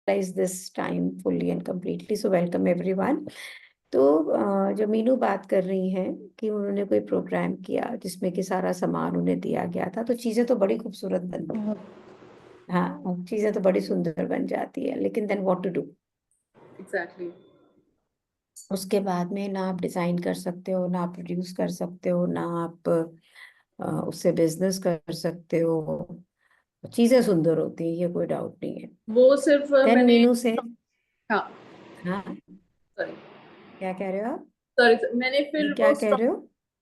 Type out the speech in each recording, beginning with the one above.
this time fully and completely. So welcome everyone. तो जो मीनू बात कर रही हैं कि उन्होंने कोई प्रोग्राम किया जिसमें कि सारा सामान उन्हें दिया गया था, तो चीजें तो बड़ी खूबसूरत बन, हाँ चीजें तो बड़ी सुंदर बन जाती है, लेकिन then what to do. Exactly. उसके बाद में ना आप डिजाइन कर सकते हो, ना आप प्रोड्यूस कर सकते हो, ना आप उससे बिजनेस कर सकते हो। चीजें सुंदर होती है, ये कोई डाउट नहीं है। वो सिर्फ देन मैंने, मीनू से, हाँ हाँ सॉरी क्या कह रहे हो आप? सॉरी, मैंने फिर क्या वो कह स्टॉक, रहे हो?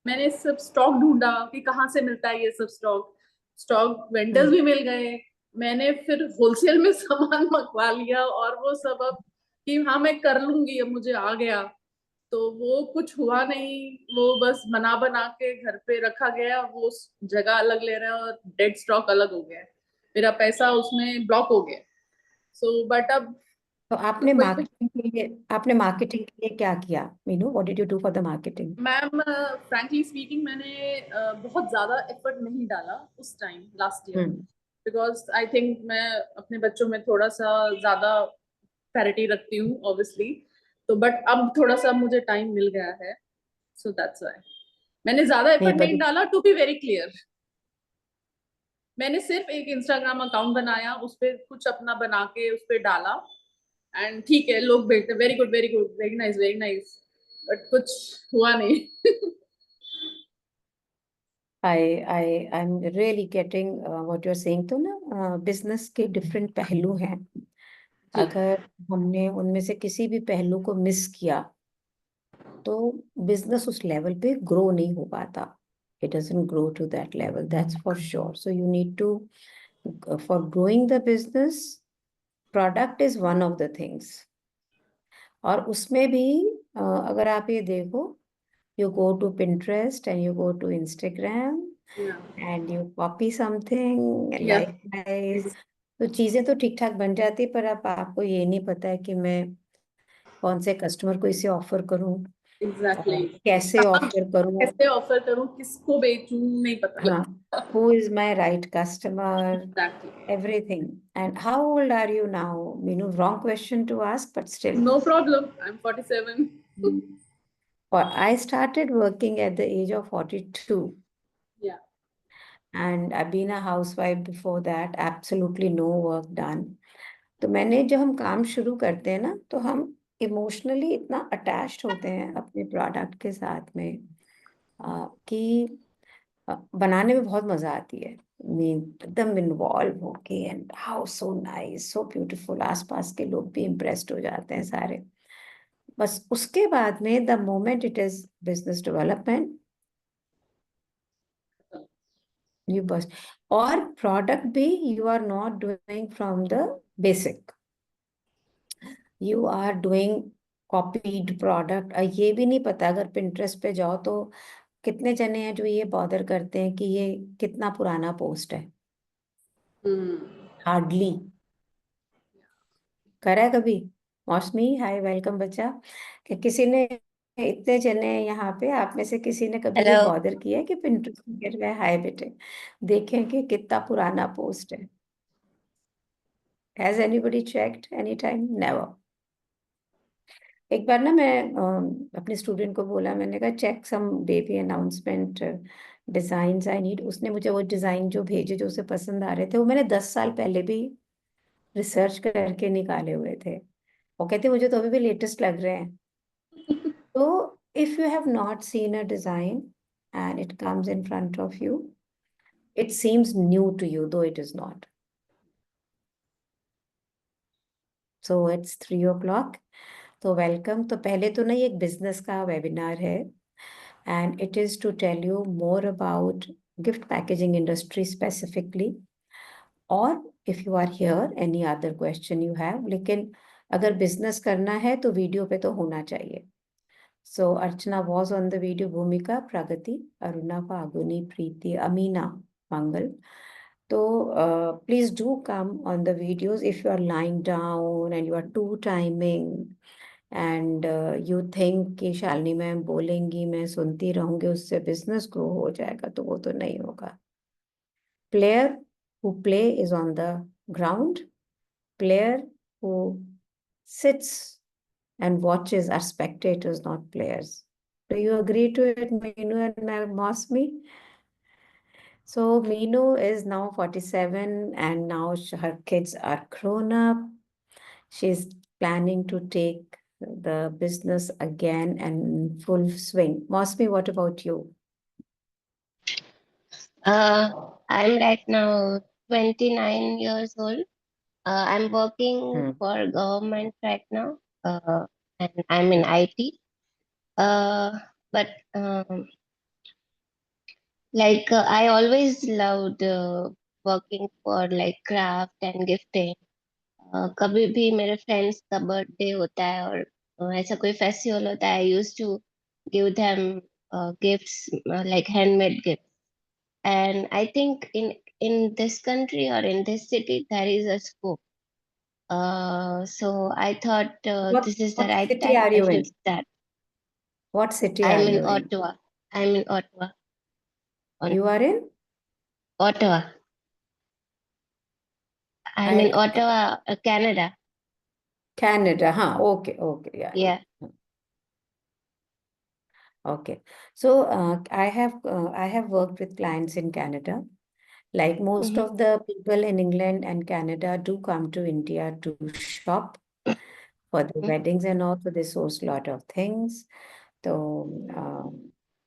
मैंने सब स्टॉक ढूंढा कि कहाँ से मिलता है ये सब स्टॉक। स्टॉक वेंडर्स हाँ भी मिल गए। मैंने फिर होलसेल में सामान मंगवा लिया और वो सब अब कि हाँ मैं कर लूंगी, अब मुझे आ गया। तो वो कुछ हुआ नहीं, वो बस बना बना के घर पे रखा गया, वो जगह अलग ले रहा है और डेड स्टॉक अलग हो गया है। मेरा पैसा उसमें ब्लॉक हो गया। सो बट अब तो वही, आपने मार्केटिंग के लिए क्या किया Meenu? What did you do for the marketing? Ma'am frankly speaking मैंने बहुत ज्यादा एफर्ट नहीं डाला उस time last year, hmm. Because I think मैं अपने बच्चों में थोड़ा सा ज्यादा पैरिटी रखती हूँ ऑब्वियसली। तो बट अब थोड़ा सा मुझे टाइम मिल गया है, सो दैट्स व्हाई मैंने ज्यादा नहीं एफर्ट पर नहीं डाला। टू बी वेरी क्लियर, मैंने सिर्फ एक इंस्टाग्राम अकाउंट बनाया, उस पर कुछ अपना बना के उस पर डाला, एंड ठीक है लोग भेजते very good very good very nice very nice, but कुछ हुआ नहीं। I'm really getting what you're saying। तो ना बिजनेस के डिफरेंट पहलू हैं। जी। अगर हमने उनमें से किसी भी पहलू को मिस किया तो बिजनेस उस लेवल पे ग्रो नहीं हो पाता। It doesn't grow to that level, that's for sure. So you need to, for growing the business, product is one of the things. और उसमें भी अगर आप ये देखो, you go to Pinterest and you go to Instagram या and you copy something या likewise, तो चीजें तो ठीक ठाक बन जाती, पर अब आपको ये नहीं पता है कि मैं कौन से कस्टमर को इसे ऑफर करूं, एग्जैक्टली। कैसे ऑफर करूं। कैसे ऑफर करूं, किसको बेचूं, नहीं पता हाँ, लगता। who is my right customer, exactly. everything. And how old are you now? Wrong question to ask, but still. No problem, I am 47। Or I started working at the age of 42. या And I've been a housewife before that, absolutely no work done। तो मैंने, जब हम काम शुरू करते हैं ना, तो हम इमोशनली इतना अटैच्ड होते हैं अपने प्रोडक्ट के साथ में कि बनाने में बहुत मजा आती है। एकदम इन्वॉल्व होके, and how so nice so beautiful, आसपास के लोग भी इम्प्रेस्ड हो जाते हैं सारे। बस उसके बाद में the moment it is business development, you bust। और प्रोडक्ट भी you are not doing from the basic, you are doing copied product. ये भी नहीं पता, अगर पिंटरेस्ट पे जाओ तो कितने जने हैं जो ये बॉदर करते हैं कि ये कितना पुराना पोस्ट है। हम्म। हार्डली करा है कभी? मौसमी हाय, वेलकम बच्चा। कि किसी ने, इतने जने हैं यहाँ पे, आप में से किसी ने कभी ये हेलो। बॉदर किया है कि पिंटरेस्ट में गिर गए, हाय बेटे देखें कि कितना पुराना पोस्ट है? Has anybody checked any time? Never. एक बार ना मैं अपने स्टूडेंट को बोला, मैंने कहा check some baby announcement designs I need. उसने मुझे वो डिजाइन जो भेजे जो उसे पसंद आ रहे थे, वो मैंने 10 साल पहले भी रिसर्च करके निकाले हुए थे। वो कहते मुझे तो अभी भी लेटेस्ट लग रहे हैं। तो if you have not seen a design and it comes in front of you, it seems new to you though it is not. So it's 3 o'clock। तो वेलकम। तो पहले तो ना, ये एक बिजनेस का वेबिनार है and it is to tell you more about gift packaging industry specifically। और if you are here any other question you have, लेकिन अगर बिजनेस करना है तो वीडियो पे तो होना चाहिए। So Archana was on the video, Bhumika, Pragati, Aruna, Paguni, Preeti, Amina, Mangal। So please do come on the videos if you are lying down and you are too timing and you think कि Shalini ma'am बोलेंगी मैं सुनती रहूंगी उससे business grow हो जाएगा, तो वो तो नहीं होगा। Player who play is on the ground, player who sits and watches are spectators, not players. Do you agree to it, Meenu and Mosmi? So Meenu is now 47 and now her kids are grown up. She's planning to take the business again and full swing. Mosmi, what about you? I'm right now 29 years old. I'm working Hmm. for government right now, and I'm in IT. Uh, but I always loved working for like craft and gifting. कभी भी मेरे friends का birthday होता है और ऐसा कोई festival होता है, I use to give them gifts, like handmade gifts. And I think in this country or in this city there is a scope. So I thought this is the What right city time are I you should in? start. What city I'm are in you in? Ottawa. I'm in Ottawa. On You are in? Ottawa. I'm in I Ottawa, Canada. Canada, huh? Okay, okay, yeah. Yeah. Okay. So I have worked with clients in Canada. Like most Mm-hmm. of the people in England and Canada do come to India to shop for the weddings and all, so they source a lot of things. So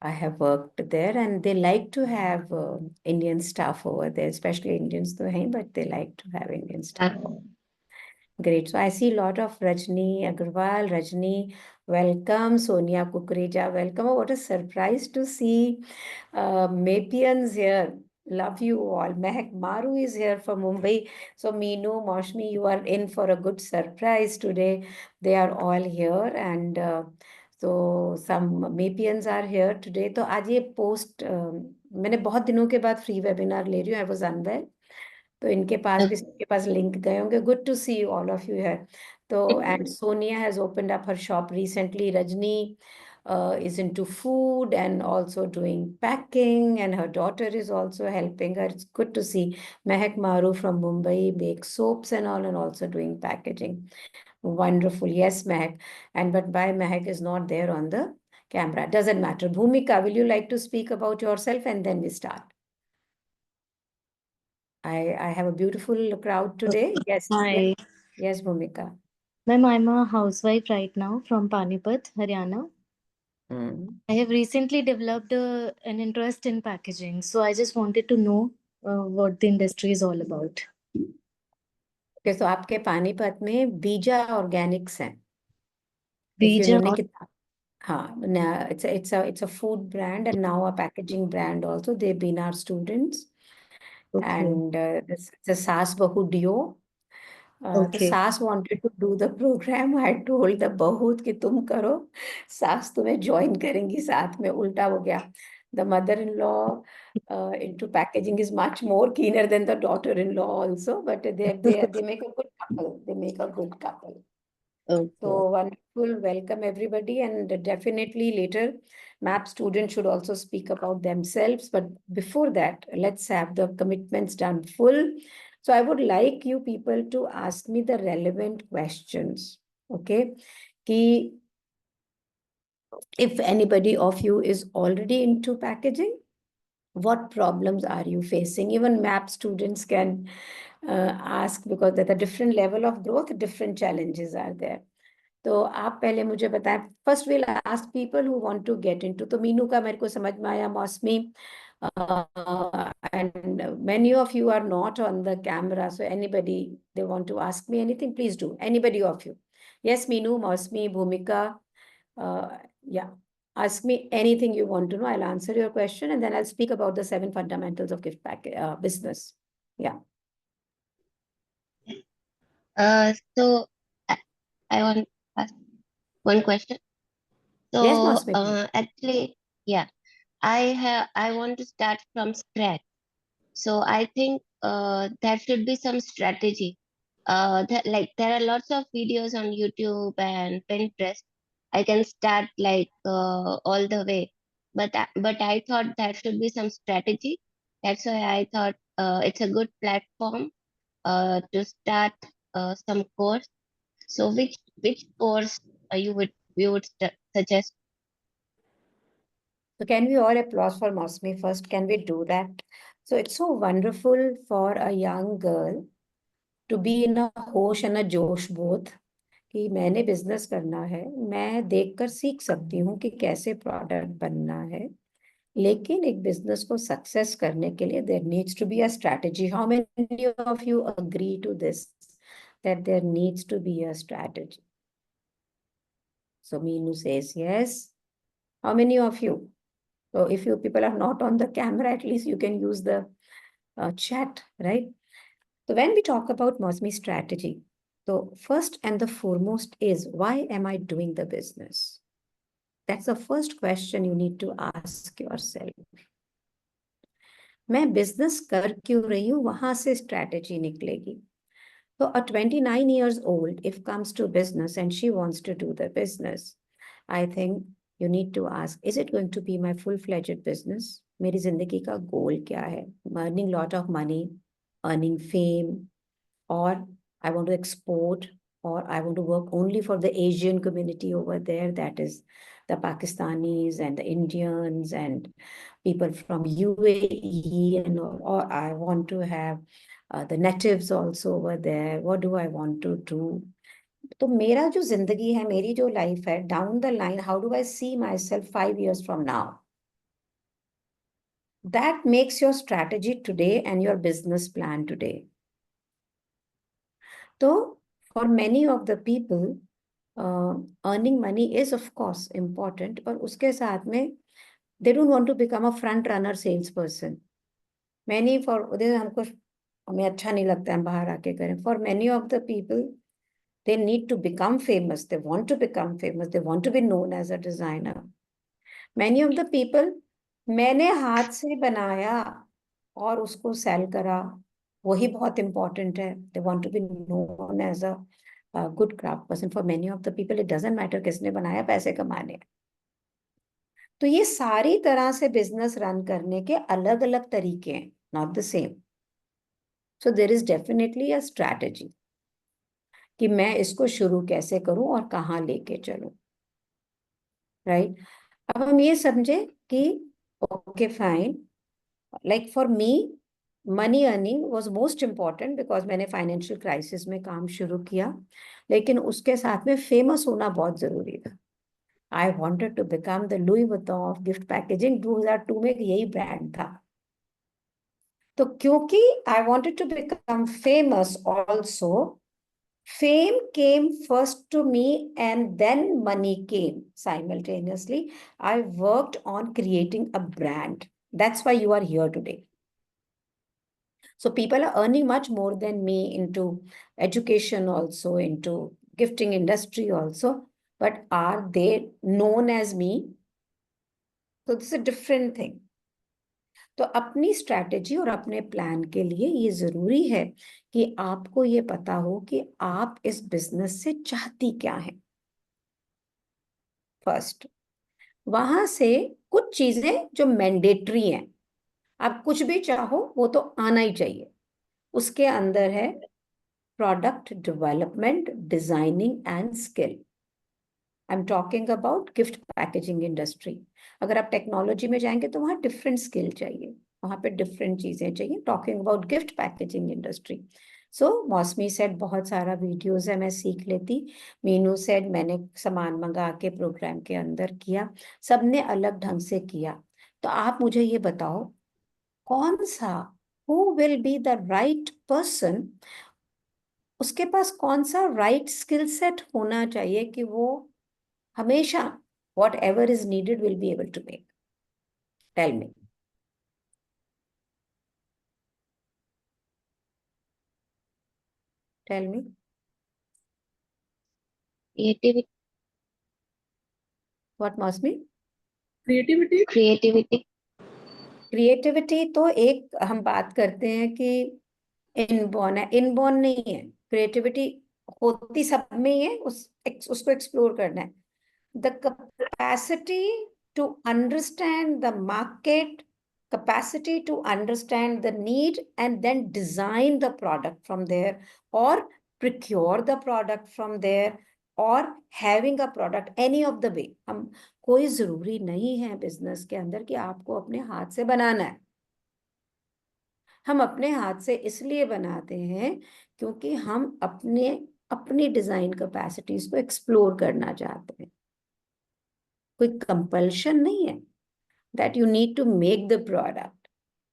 I have worked there, and they like to have Indian staff over there, especially Indians, तो हैं, but they like to have Indian staff. Great. So I see a lot of Rajni Agarwal. Rajni, welcome. Sonia Kukreja, welcome. Oh, what a surprise to see Mapians here. Love you all. Mehak Maru is here from Mumbai. So Meenu, Moshmi, you are in for a good surprise today. They are all here, and so some Mapians are here today. तो आज ये post मैंने बहुत दिनों के बाद free webinar ले रही हूँ. I was unwell. तो इनके पास भी सबके पास लिंक गए होंगे. Good to see you all of you here. तो and Sonia has opened up her shop recently. Rajni is into food and also doing packing, and her daughter is also helping her. It's good to see. Mehak Maru from Mumbai makes soaps and all, and also doing packaging. Wonderful. Yes, Mehak. And but why Mehak is not there on the camera? Doesn't matter. Bhumika, will you like to speak about yourself and then we start? I have a beautiful crowd today. Yes, yes, Hi, yes, Bhumika. ma'am, I'm a housewife right now from Panipat, Haryana. Hmm. I have recently developed an interest in packaging, so I just wanted to know what the industry is all about. Okay, so आपके पानीपत में बीजा Organics हैं. If you Bija, know ने कितना, हाँ, it's a food brand and now a packaging brand also. They've been our students, okay, and this the Saas Bahu duo. The okay. सास wanted to do the program. I told the बहुत कि तुम करो, सास तुम्हें join करेंगी साथ में. उल्टा हो गया. The mother-in-law into packaging is much more keener than the daughter-in-law also, but they make a good couple. They make a good couple. Okay. So wonderful. Welcome everybody, and definitely later, MAP students should also speak about themselves. But before that, let's have the commitments done full. So I would like you people to ask me the relevant questions. Okay. Ki if anybody of you is already into packaging, what problems are you facing? Even MAP students can ask, because at a different level of growth, different challenges are there. तो आप पहले मुझे बताएं. First will ask people who want to get into. तो मीनू का मेरे को समझ में आया. Mausami, and many of you are not on the camera, so anybody they want to ask me anything, please do. Anybody of you? Yes, Meenu, Mosmi, Bhumika, yeah, ask me anything you want to know. I'll answer your question, and then I'll speak about the 7 fundamentals of gift pack business. Yeah. So I want to ask one question. Yes, So Mosmi. actually, yeah, I want to start from scratch. So I think there should be some strategy. Like there are lots of videos on YouTube and Pinterest. I can start like all the way, but I thought there should be some strategy. That's why I thought it's a good platform to start some course. So which course you would suggest? So can we all applause for Mosmi first? Can we do that? So it's so wonderful for a young girl to be in a hosh and a josh both कि मैंने business करना है, मैं देखकर सीख सकती हूँ कि कैसे प्रोडक्ट बनना है, लेकिन एक बिजनेस को सक्सेस करने के लिए there needs to be a strategy. How many of you agree to this that there needs to be a strategy? So Meenu says yes. How many of you? So if you people are not on the camera, at least you can use the chat, right? So when we talk about Mosmi strategy, so first and the foremost is, why am I doing the business? That's the first question you need to ask yourself. मैं business कर क्यों रही हूँ, वहां से strategy निकलेगी. So a 29 years old, if comes to business and she wants to do the business, I think you need to ask, is it going to be my full-fledged business? मेरी जिंदगी का गोल क्या है? Earning lot of money, earning fame, or I want to export, or I want to work only for the Asian community over there, that is the Pakistanis and the Indians and people from UAE, and or I want to have the natives also over there. What do I want to do? तो मेरा जो जिंदगी है, मेरी जो life है, down the line, how do I see myself 5 years from now? That makes your strategy today and your business plan today. So for many of the people, earning money is of course important, पर उसके साथ में they don't want to become a front runner salesperson. Many for हमको हमें अच्छा नहीं लगता है बाहर आके करें. For many of the people, they need to become famous. They want to become famous. They want to be known as a designer. Many of the people, मैंने हाथ से बनाया और उसको सेल करा, वही बहुत important है. They want to be known as a good craft person. For many of the people, it doesn't matter किसने बनाया, पैसे कमाने. तो ये सारी तरह से बिजनेस रन करने के अलग अलग तरीके हैं, not the same. So there is definitely a strategy कि मैं इसको शुरू कैसे करूं और कहाँ लेके चलूं, राइट? अब हम ये समझे कि okay fine, like for me money earning was most important because मैंने फाइनेंशियल क्राइसिस में काम शुरू किया, लेकिन उसके साथ में फेमस होना बहुत जरूरी था. I wanted to become the Louis Vuitton of gift packaging. 2002 में यही ब्रांड था. तो क्योंकि I wanted to become famous also, fame came first to me and then money came simultaneously. I worked on creating a brand. That's why you are here today. So people are earning much more than me into education also, into gifting industry also, but are they known as me? So this is a different thing. तो अपनी strategy और अपने plan के लिए ये जरूरी है कि आपको ये पता हो कि आप इस बिजनेस से चाहती क्या है. फर्स्ट, वहां से कुछ चीजें जो मैंडेटरी हैं, आप कुछ भी चाहो वो तो आना ही चाहिए. उसके अंदर है product development, designing and skill. I am talking about gift packaging industry. अगर आप टेक्नोलॉजी में जाएंगे तो वहाँ डिफरेंट स्किल चाहिए, वहाँ पे डिफरेंट चीजें चाहिए. Talking about gift packaging industry. So Mausami set बहुत सारा वीडियोस है, मैं सीख लेती. मीनू सेट मैंने सामान मंगा के प्रोग्राम के अंदर किया. सबने अलग ढंग से किया. तो आप मुझे ये बताओ कौन सा, who will be the right person, उसके पास कौन सा राइट स्किल सेट होना चाहिए कि वो हमेशा whatever is needed will be able to make. Tell me. Tell me. Creativity. What must be? Creativity. Creativity तो एक हम बात करते हैं कि इनबॉर्न है, इनबॉर्न नहीं है. क्रिएटिविटी होती सब में ही है, उसको एक्सप्लोर करना है. The capacity to understand the market, capacity to understand the need and then design the product from there, or procure the product from there, or having a product any of the way. हम कोई जरूरी नहीं है business के अंदर कि आपको अपने हाथ से बनाना है. हम अपने हाथ से इसलिए बनाते हैं क्योंकि हम अपनी डिजाइन कैपेसिटीज को एक्सप्लोर करना चाहते हैं. कोई कंपल्शन नहीं है that you need to make the product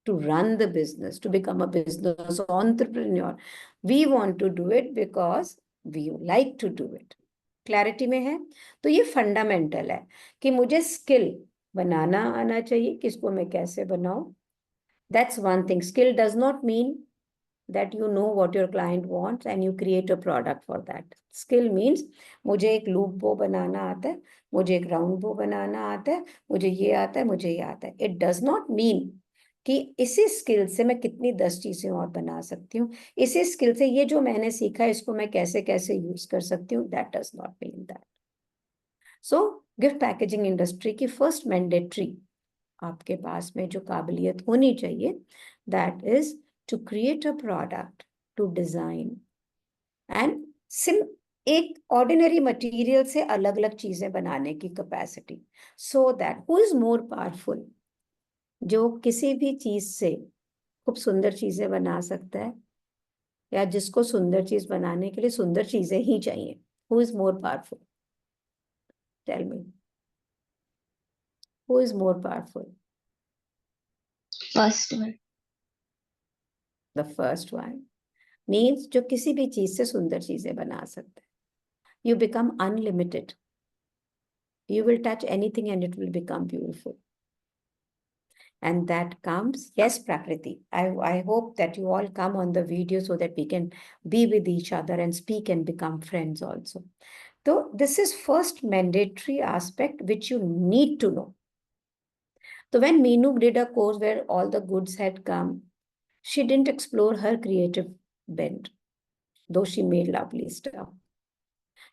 to run the business, to become a business entrepreneur. We want to do it because we like to do it. Clarity में है? तो ये फंडामेंटल है कि मुझे स्किल बनाना आना चाहिए, किसको मैं कैसे बनाऊं. That's one thing. Skill does not mean that you know what your client wants and you create a product for that. Skill means मुझे एक लूप बो बनाना आता है, मुझे एक राउंड बो बनाना आता है, मुझे ये आता है, मुझे ये आता है. It does not mean कि इसी स्किल से मैं कितनी 10 चीजें और बना सकती हूँ, इसी स्किल से ये जो मैंने सीखा है इसको मैं कैसे कैसे यूज कर सकती हूँ. That does not mean that. So gift packaging industry की फर्स्ट मैंडेटरी आपके पास में जो काबिलियत होनी चाहिए, that is to create a product, to design and एक ऑर्डिनरी मटेरियल से अलग अलग चीजें बनाने की capacity. So that who is more powerful, जो किसी भी चीज से खूब सुंदर चीजें बना सकता है, या जिसको सुंदर चीज बनाने के लिए सुंदर चीजें ही चाहिए. Who is more powerful? Tell me, who is more powerful? First one. The first one means जो किसी भी चीज से सुंदर चीजें बना सकता है. You become unlimited. You will touch anything and it will become beautiful. And that comes, yes, Prakriti. I hope that you all come on the video so that we can be with each other and speak and become friends also. So this is first mandatory aspect which you need to know. So when Meenu did a course where all the goods had come, she didn't explore her creative bent, though she made lovely stuff.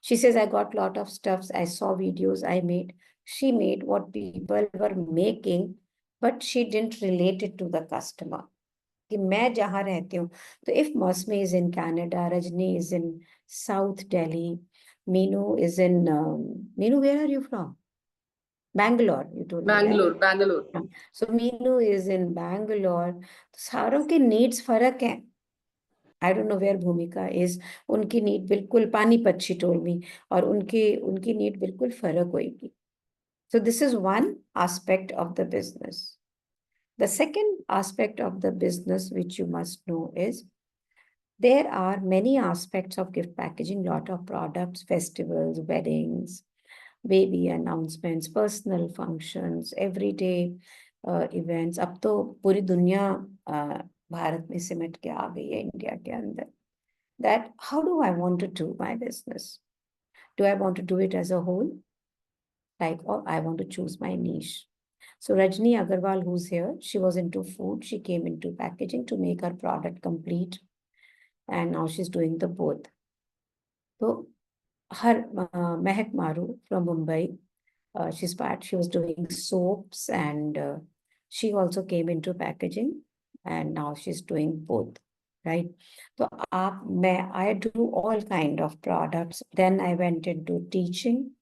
She says, I got a lot of stuffs. I saw videos I made. She made what people were making, but she didn't relate it to the customer. कि मैं जहाँ रहती हूँ, तो if Mosme is in Canada, Rajni is in South Delhi, Meenu is in, Meenu, where are you from? Bangalore, you told me, right? Bangalore. So Meenu is in Bangalore. तो सारों के needs फर्क हैं. I don't know where Bhumika is. उनकी need बिल्कुल Panipat she told me, और उनकी need बिल्कुल फर्क होगी. So this is one aspect of the business. The second aspect of the business which you must know is there are many aspects of gift packaging, lot of products, festivals, weddings, baby announcements, personal functions, everyday events. अब तो पूरी दुनिया भारत में सिमट के आ गई है India के अंदर. That how do I want to do my business? Do I want to do it as a whole? Like, or I want to choose my niche. So Rajni Agarwal, who's here, she was into food. She came into packaging to make her product complete. And now she's doing the both. So her Mehak Maru from Mumbai, she was doing soaps, and she also came into packaging, and now she's doing both. Right? So I do all kind of products. Then I went into teaching.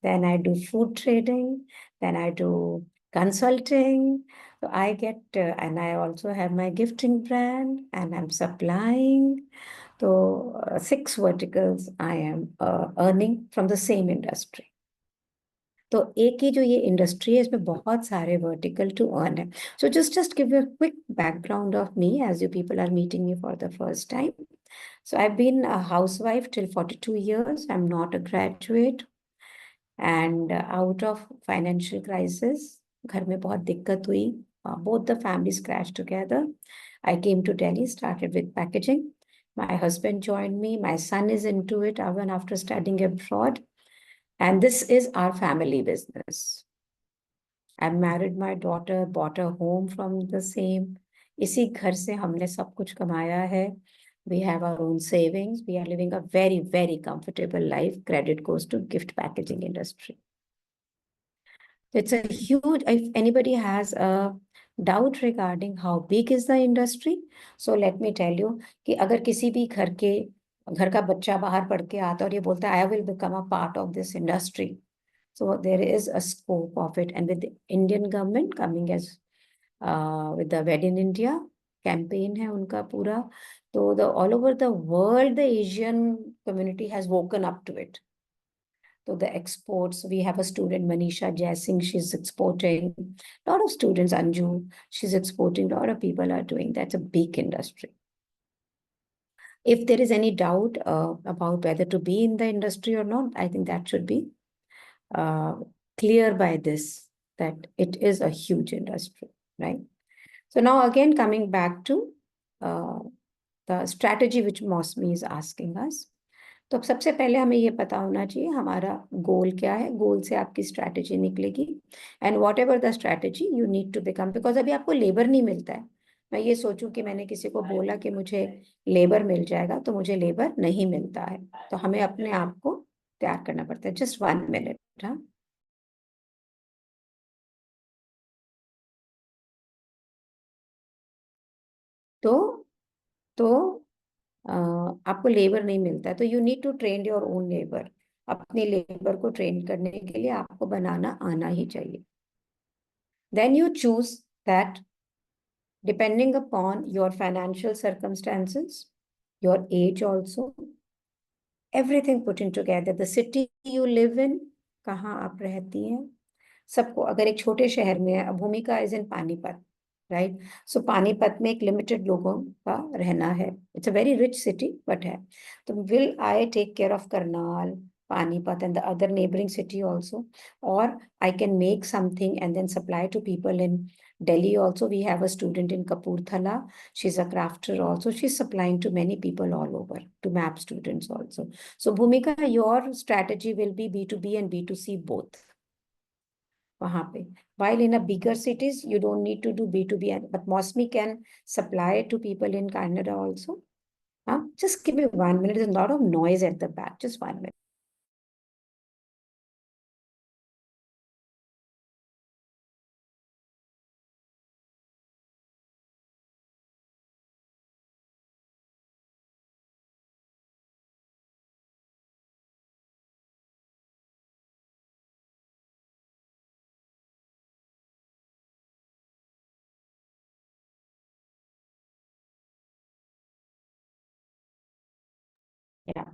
Then I do food trading. Then I do consulting. So I get, and I also have my gifting brand, and I'm supplying. So 6 verticals I am earning from the same industry. तो एक ही जो ये industry है इसमें बहुत सारे vertical to earn है. सो just give you a quick background of me as you people are meeting me for the first time. So I've been a housewife till 42 years. I'm not a graduate. And out of financial crisis, घर में बहुत दिक्कत हुई. Both the families crashed together. I came to Delhi, started with packaging. My husband joined me. My son is into it even after studying abroad. And this is our family business. I married my daughter, bought a home from the same. इसी घर से हमने सब कुछ कमाया है. We have our own savings. We are living a very, very comfortable life. Credit goes to gift packaging industry. It's a huge, if anybody has a doubt regarding how big is the industry, so let me tell you कि अगर किसी भी घर के घर का बच्चा बाहर पढ़ के आता है और ये बोलता है I will become a part of this industry. So there is a scope of it, and with the Indian government coming as with the Wed in India campaign है उनका पूरा, तो the all over the world the Asian community has woken up to it. So the exports, we have a student Manisha Jaising, she's exporting. A lot of students, Anju, she's exporting. A lot of people are doing. That's a big industry. If there is any doubt about whether to be in the industry or not, I think that should be uh, clear by this, that it is a huge industry, right? So now again, coming back to the strategy which Mosmi is asking us. तो अब सबसे पहले हमें ये पता होना चाहिए हमारा गोल क्या है, गोल से आपकी स्ट्रैटेजी निकलेगी, and whatever the strategy you need to become, because अभी आपको लेबर नहीं मिलता है. मैं ये सोचूं कि मैंने किसी को बोला कि मुझे लेबर मिल जाएगा, तो मुझे लेबर नहीं मिलता है. तो हमें अपने आप को तैयार करना पड़ता है. Just 1 minute. हाँ, तो आपको लेबर नहीं मिलता है, तो you need to train your own labour. अपने लेबर को ट्रेन करने के लिए आपको बनाना आना ही चाहिए. Then you choose that depending upon your financial circumstances, your age also, everything put in together, the city you live in, कहाँ आप रहती हैं. सबको, अगर एक छोटे शहर में है, Bhumika is in Panipat, right, so Panipat में एक लिमिटेड लोगों का रहना है. It's a very rich city but है. तो will I take care of Karnal, Panipat and the other neighboring city also, or I can make something and then supply to people in Delhi also. We have a student in Kapurthala, she's a crafter also, she's supplying to many people all over, to MAP students also. So Bhumika, your strategy will be B2B and B2C both. वहां पे, while in a bigger cities you don't need to do B2B, but Mosmi can supply to people in Canada also. Just give me 1 minute, there's a lot of noise at the back, just 1 minute. Yeah.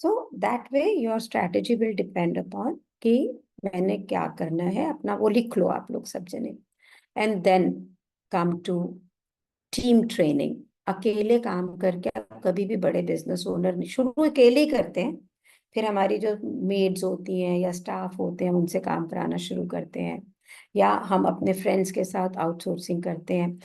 So that way your strategy will depend upon कि मैंने क्या करना है, अपना वो लिख लो आप लोग सब जने. And then come to team training. अकेले काम करके आप कभी भी बड़े बिजनेस ओनर नहीं, शुरू अकेले ही करते हैं, फिर हमारी जो मेड्स होती हैं या स्टाफ होते हैं उनसे काम कराना शुरू करते हैं, या हम अपने फ्रेंड्स के साथ आउटसोर्सिंग करते हैं.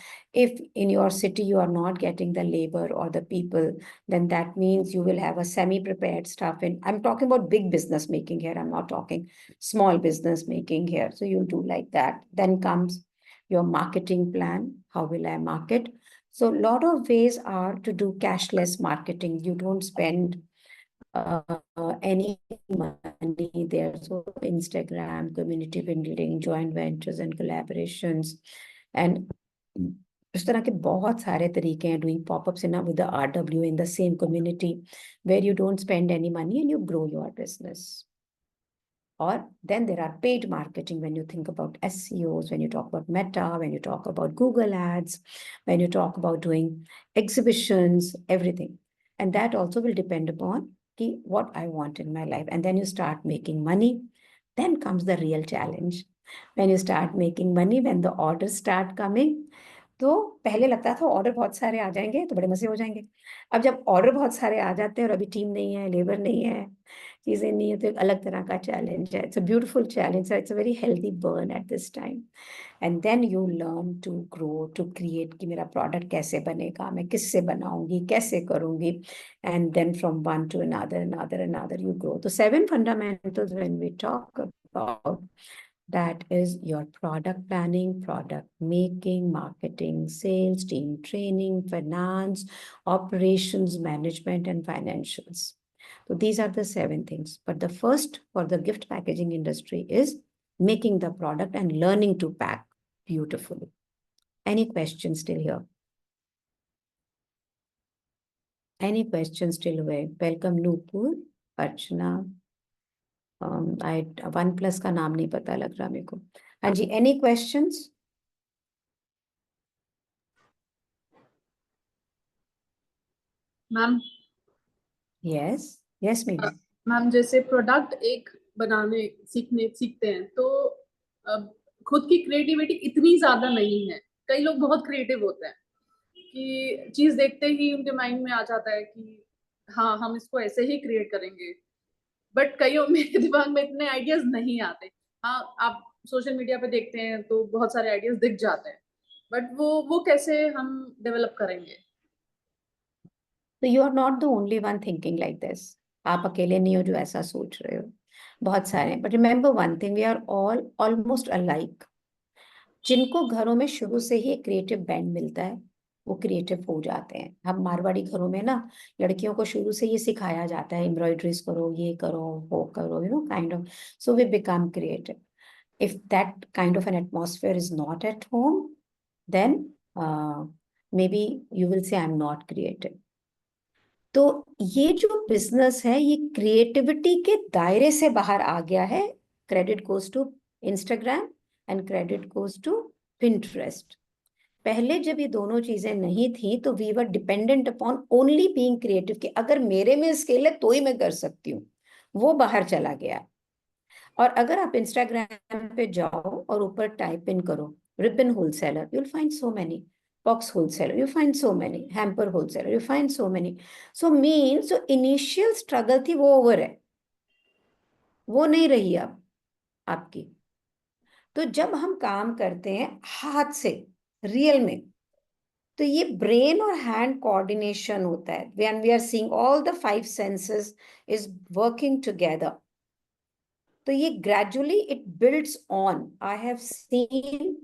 If in your city you are not getting the labour और the people, then that means you will have a semi-prepared staff. And I'm talking about big business making here. I'm not talking small business making here. So you'll do like that. Then comes your marketing plan. How will I market? So a lot of ways are to do cashless marketing. You don't spend any money there. So Instagram, community building, joint ventures and collaborations. And इस तरह के बहुत सारे तरीके हैं, doing pop-ups in with the RW in the same community where you don't spend any money and you grow your business. Or then there are paid marketing when you think about SEOs, when you talk about Meta, when you talk about Google Ads, when you talk about doing exhibitions, everything. And that also will depend upon what I want in my life. And then you start making money. Then comes the real challenge. When you start making money, when the orders start coming, तो पहले लगता था order बहुत सारे आ जाएंगे तो बड़े मजे हो जाएंगे. अब जब ऑर्डर बहुत सारे आ जाते हैं और अभी टीम नहीं है, लेबर नहीं है, चीजें नहीं है, तो एक अलग तरह का चैलेंज है. It's a beautiful challenge, it's a very healthy burn at this time. And then you learn to grow, to create कि मेरा प्रोडक्ट कैसे बनेगा, मैं किससे बनाऊंगी, कैसे करूंगी. And then from one to another another another you grow. तो 7 fundamentals when we talk about, that is your product planning, product making, marketing, sales, team training, finance, operations, management, and financials. So these are the 7 things. But the first for the gift packaging industry is making the product and learning to pack beautifully. Any questions still here? Any questions till away? Welcome Nupur, Archana. I OnePlus का नाम नहीं पता लग रहा मेरे को. हाँ जी, any questions? Ma'am Yes maybe. Ma'am जैसे प्रोडक्ट एक बनाने सीखते हैं तो खुद की क्रिएटिविटी इतनी ज्यादा नहीं है. कई लोग बहुत क्रिएटिव होते हैं कि चीज देखते ही उनके माइंड में आ जाता है कि हाँ हम इसको ऐसे ही क्रिएट करेंगे. बट कई मेरे दिमाग में इतने आइडियाज नहीं आते. हाँ आप सोशल मीडिया पे देखते हैं तो बहुत सारे आइडियाज दिख जाते हैं, बट वो कैसे हम डेवलप करेंगे? तो you are not the only one thinking like this. आप अकेले नहीं हो जो ऐसा सोच रहे हो, बहुत सारे. But remember one thing, we are all almost alike. जिनको घरों में शुरू से ही एक क्रिएटिव बैंड मिलता है वो क्रिएटिव हो जाते हैं. हम मारवाड़ी घरों में ना लड़कियों को शुरू से ये सिखाया जाता है, एम्ब्रॉयडरीज करो, ये करो, वो करो, kind of. So we become creative. If that kind of an atmosphere is not at home, then maybe you will say I'm not creative. तो ये जो बिजनेस है ये क्रिएटिविटी के दायरे से बाहर आ गया है. Credit goes to Instagram and credit goes to Pinterest. पहले जब ये दोनों चीजें नहीं थी तो we were dependent upon only being creative, कि अगर मेरे में स्किल है तो ही मैं कर सकती हूँ. वो बाहर चला गया. और अगर आप इंस्टाग्राम पे जाओ और ऊपर टाइप इन करो ribbon wholesaler, you'll find so many. Box wholesaler, you find so many. Hamper wholesaler, you find so many. So means जो इनिशियल स्ट्रगल थी वो ओवर है, वो नहीं रही अब आपकी. तो जब हम काम करते हैं हाथ से रियल में, तो ये ब्रेन और हैंड कोऑर्डिनेशन होता है. When we are seeing all the 5 senses is working together. तो ये gradually it builds on. I have seen,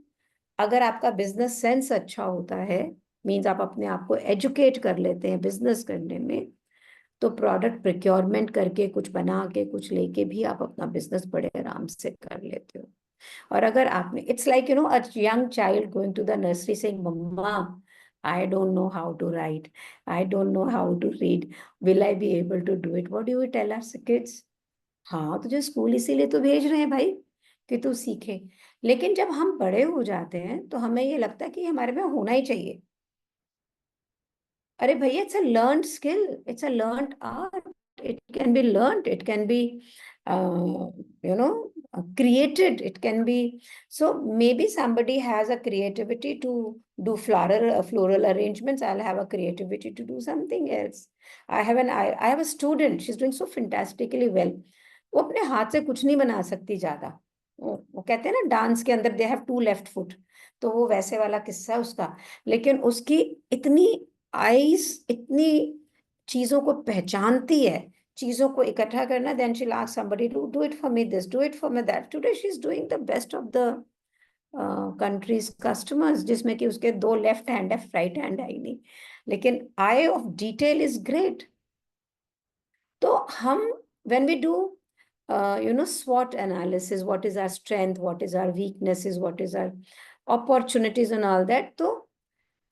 अगर आपका बिजनेस सेंस अच्छा होता है, मीन्स आप अपने आप को एजुकेट कर लेते हैं बिजनेस करने में, तो प्रोडक्ट प्रिक्योरमेंट करके कुछ बना के कुछ लेके भी आप अपना बिजनेस बड़े आराम से कर लेते हो. और अगर आपने, it's like a young child going to the nursery saying mamma I don't know how to write, I don't know how to read, will I be able to do it? What do you tell our kids? हाँ तुझे school इसीलिए तो भेज रहे हैं भाई कि तू सीखे. लेकिन जब हम बड़े हो जाते हैं तो हमें ये लगता है कि हमारे में होना ही चाहिए. अरे भैया, it's a learned skill, it's a learned art. It can be learned, it can be created, it can be. So maybe somebody has a creativity to do floral arrangements. I'll have a creativity to do something else. I have a student, she's doing so fantastically well. वो अपने हाथ से कुछ नहीं बना सकती ज्यादा. वो कहते हैं ना डांस के अंदर दे हैव 2 लेफ्ट फुट, तो वो वैसे वाला किस्सा है उसका. लेकिन उसकी इतनी आईज इतनी चीजों को पहचानती है, चीजों को इकट्ठा करना. Then she ask somebody to do it for me this, do it for me that. Today she is doing the best of the countries customers, जिसमें कि उसके 2 लेफ्ट हैंड है, राइट हैंड है ही नहीं, लेकिन eye of detail is great. तो हम when we do SWOT analysis, what is our strength, what is our weaknesses, what is our opportunities and all that, so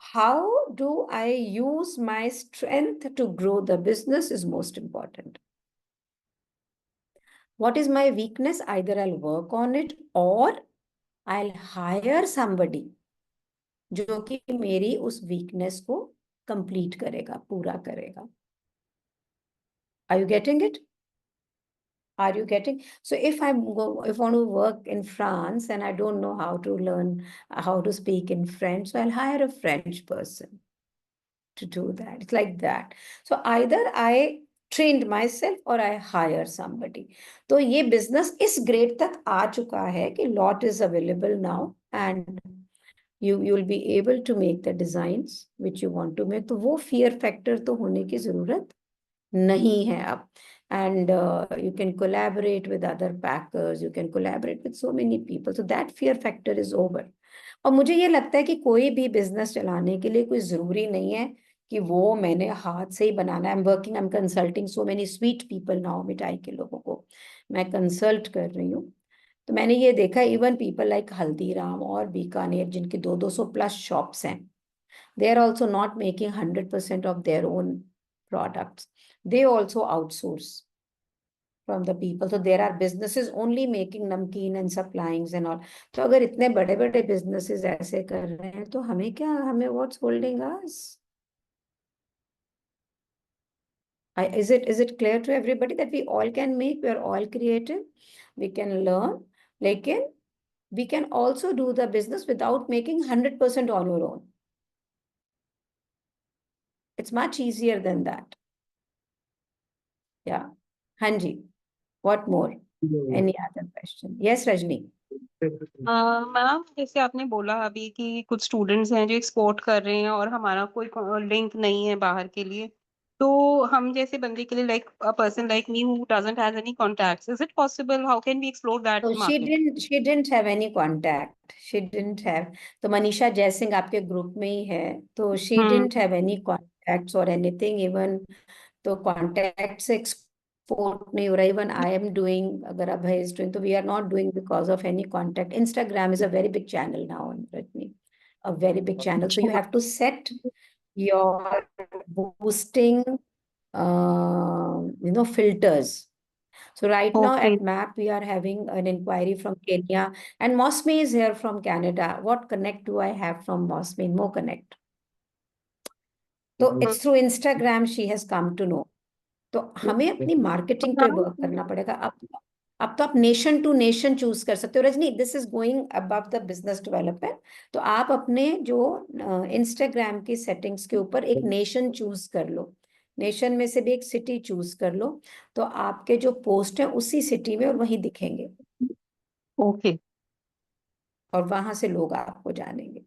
how do I use my strength to grow the business is most important. What is my weakness? Either I'll work on it or I'll hire somebody जो कि मेरी उस weakness को complete करेगा, पूरा करेगा. Are you getting it? Are you getting? So if I want to work in France and I don't know how to learn how to speak in French, so I'll hire a French person to do that. It's like that. So either I trained myself or I hire somebody. तो ये business इस grade तक आ चुका है कि lot is available now and you'll be able to make the designs which you want to make. तो वो fear factor तो होने की जरूरत नहीं है अब. And you can collaborate with other packers, you can collaborate with so many people, so that fear factor is over. और मुझे ये लगता है कि कोई भी बिजनेस चलाने के लिए कोई जरूरी नहीं है कि वो मैंने हाथ से ही बनाना है. I am consulting so many sweet people now, मिठाई के लोगों को मैं कंसल्ट कर रही हूँ. तो मैंने ये देखा इवन पीपल लाइक हल्दीराम और बीकानेर जिनके 200 प्लस शॉप्स हैं, they are also not making 100% of their own products. They also outsource from the people. So there are businesses only making namkeen and supplying and all. तो अगर इतने बड़े बड़े businesses ऐसे कर रहे हैं तो हमें क्या, हमें what's holding us? Is it clear to everybody that we all can make, we are all creative, we can learn, लेकिन we can also do the business without making 100% on your own. It's much easier than that. Yeah. Hanji, what more? Any other question? Yes, Rajni. Ma'am जैसे आपने बोला अभी कि कुछ students हैं जो export कर रहे हैं और हमारा कोई लिंक नहीं है बाहर के लिए, तो हम जैसे बंदे के लिए like a person like me who doesn't has any contacts, is it possible, how can we explore that So market? she didn't have any contact. She didn't have. तो मनीषा जयसिंह आपके ग्रुप में ही है, तो she didn't have any contacts or anything even. तो contacts export नहीं हो रहा. Even I am doing, अगर अभय is doing, तो we are not doing because of any contact. Instagram is a very big channel now, Rajni, a very big channel. So you have to set your boosting, filters. So right now Okay. at MAP, we are having an inquiry from Kenya, and Mosme is here from Canada. What connect do I have from Mosme? No connect. So it's through Instagram she has come to know. तो हमें अपनी marketing पे work करना पड़ेगा. अब तो आप nation to nation choose कर सकते हो. Rajni, this is going above the business development. तो आप अपने जो इंस्टाग्राम की सेटिंग्स के ऊपर एक नेशन चूज कर लो. नेशन में से भी एक सिटी चूज कर लो, तो आपके जो पोस्ट हैं उसी सिटी में और वहीं दिखेंगे. ओके. और वहां से लोग आपको जानेंगे.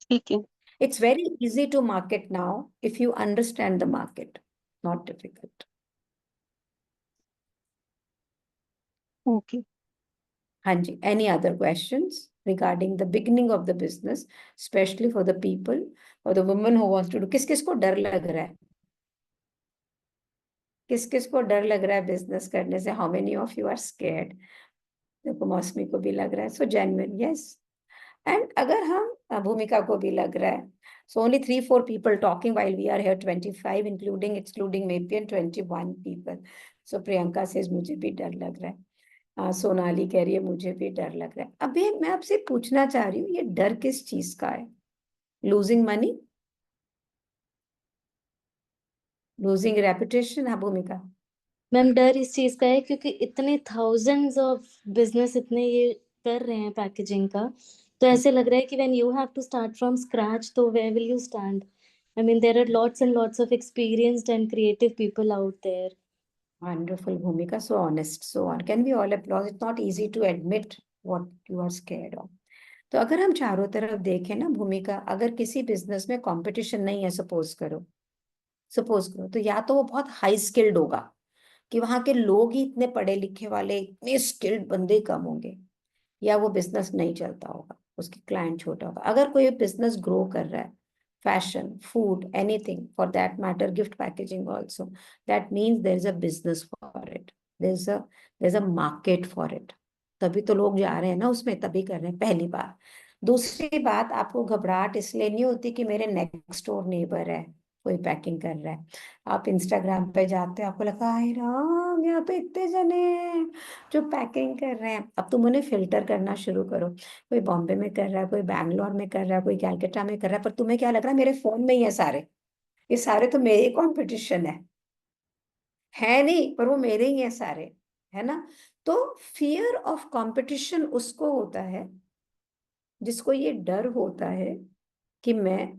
ठीक है. It's very easy to market now if you understand the market. Not difficult. Okay. Hanji, any other questions regarding the beginning of the business, especially for the people or the women who wants to do? किस किस को डर लग रहा है? किस किस को डर लग रहा है बिजनेस करने से? How many of you are scared? देखो मौसमी को भी लग रहा है. So genuine, yes. And अगर हम भूमिका को भी लग रहा है. So only 3-4 people talking while we are here 25, including excluding maybe and 21 people. So Priyanka says मुझे भी डर लग रहा है. सोनाली कह रही है मुझे भी डर लग रहा है. अभी मैं आपसे पूछना चाह रही हूँ, ये डर किस चीज का है? Losing money, losing reputation? हाँ भूमिका. मैम डर इस चीज का है क्योंकि इतने थाउजेंड्स ऑफ बिजनेस इतने ये कर रहे हैं पैकेजिंग का, तो ऐसे लग रहा है कि when you have to start from scratch तो where will you stand? I mean there are lots and lots of experienced and creative people out there. Wonderful, Bhumika. So honest, so on. Can we all applaud? It's not easy to admit what you are scared of. तो अगर हम चारों तरफ देखें ना भूमिका, अगर किसी बिजनेस में कंपटीशन नहीं है, सपोज करो, तो या तो वो बहुत हाई स्किल्ड होगा कि वहां के लोग ही इतने पढ़े लिखे वाले, इतने स्किल्ड बंदे कम होंगे, या वो बिजनेस नहीं चलता होगा, उसकी क्लाइंट छोटा होगा. अगर कोई बिजनेस ग्रो कर रहा है, fashion, food, anything for that matter, gift packaging also, that means there is a business for it. There's a market for it. तभी तो लोग जा रहे हैं ना उसमें, तभी कर रहे हैं. पहली बात. दूसरी बात, आपको घबराहट इसलिए नहीं होती कि मेरे नेक्स्ट डोर नेबर है, कोई पैकिंग कर रहा है. आप इंस्टाग्राम पे जाते हो, आपको लगता है राम यहाँ पे इतने जने हैं जो पैकिंग कर रहे हैं. अब तुम उन्हें फिल्टर करना शुरू करो. कोई बॉम्बे में कर रहा है, कोई बैंगलोर में कर रहा है, कोई कैलकाटा में कर रहा है, पर तुम्हें क्या लग रहा है मेरे फोन में ही है सारे, ये सारे तो मेरे कंपटीशन है नहीं, पर वो मेरे ही है सारे, है ना. तो फियर ऑफ कंपटीशन उसको होता है जिसको ये डर होता है कि मैं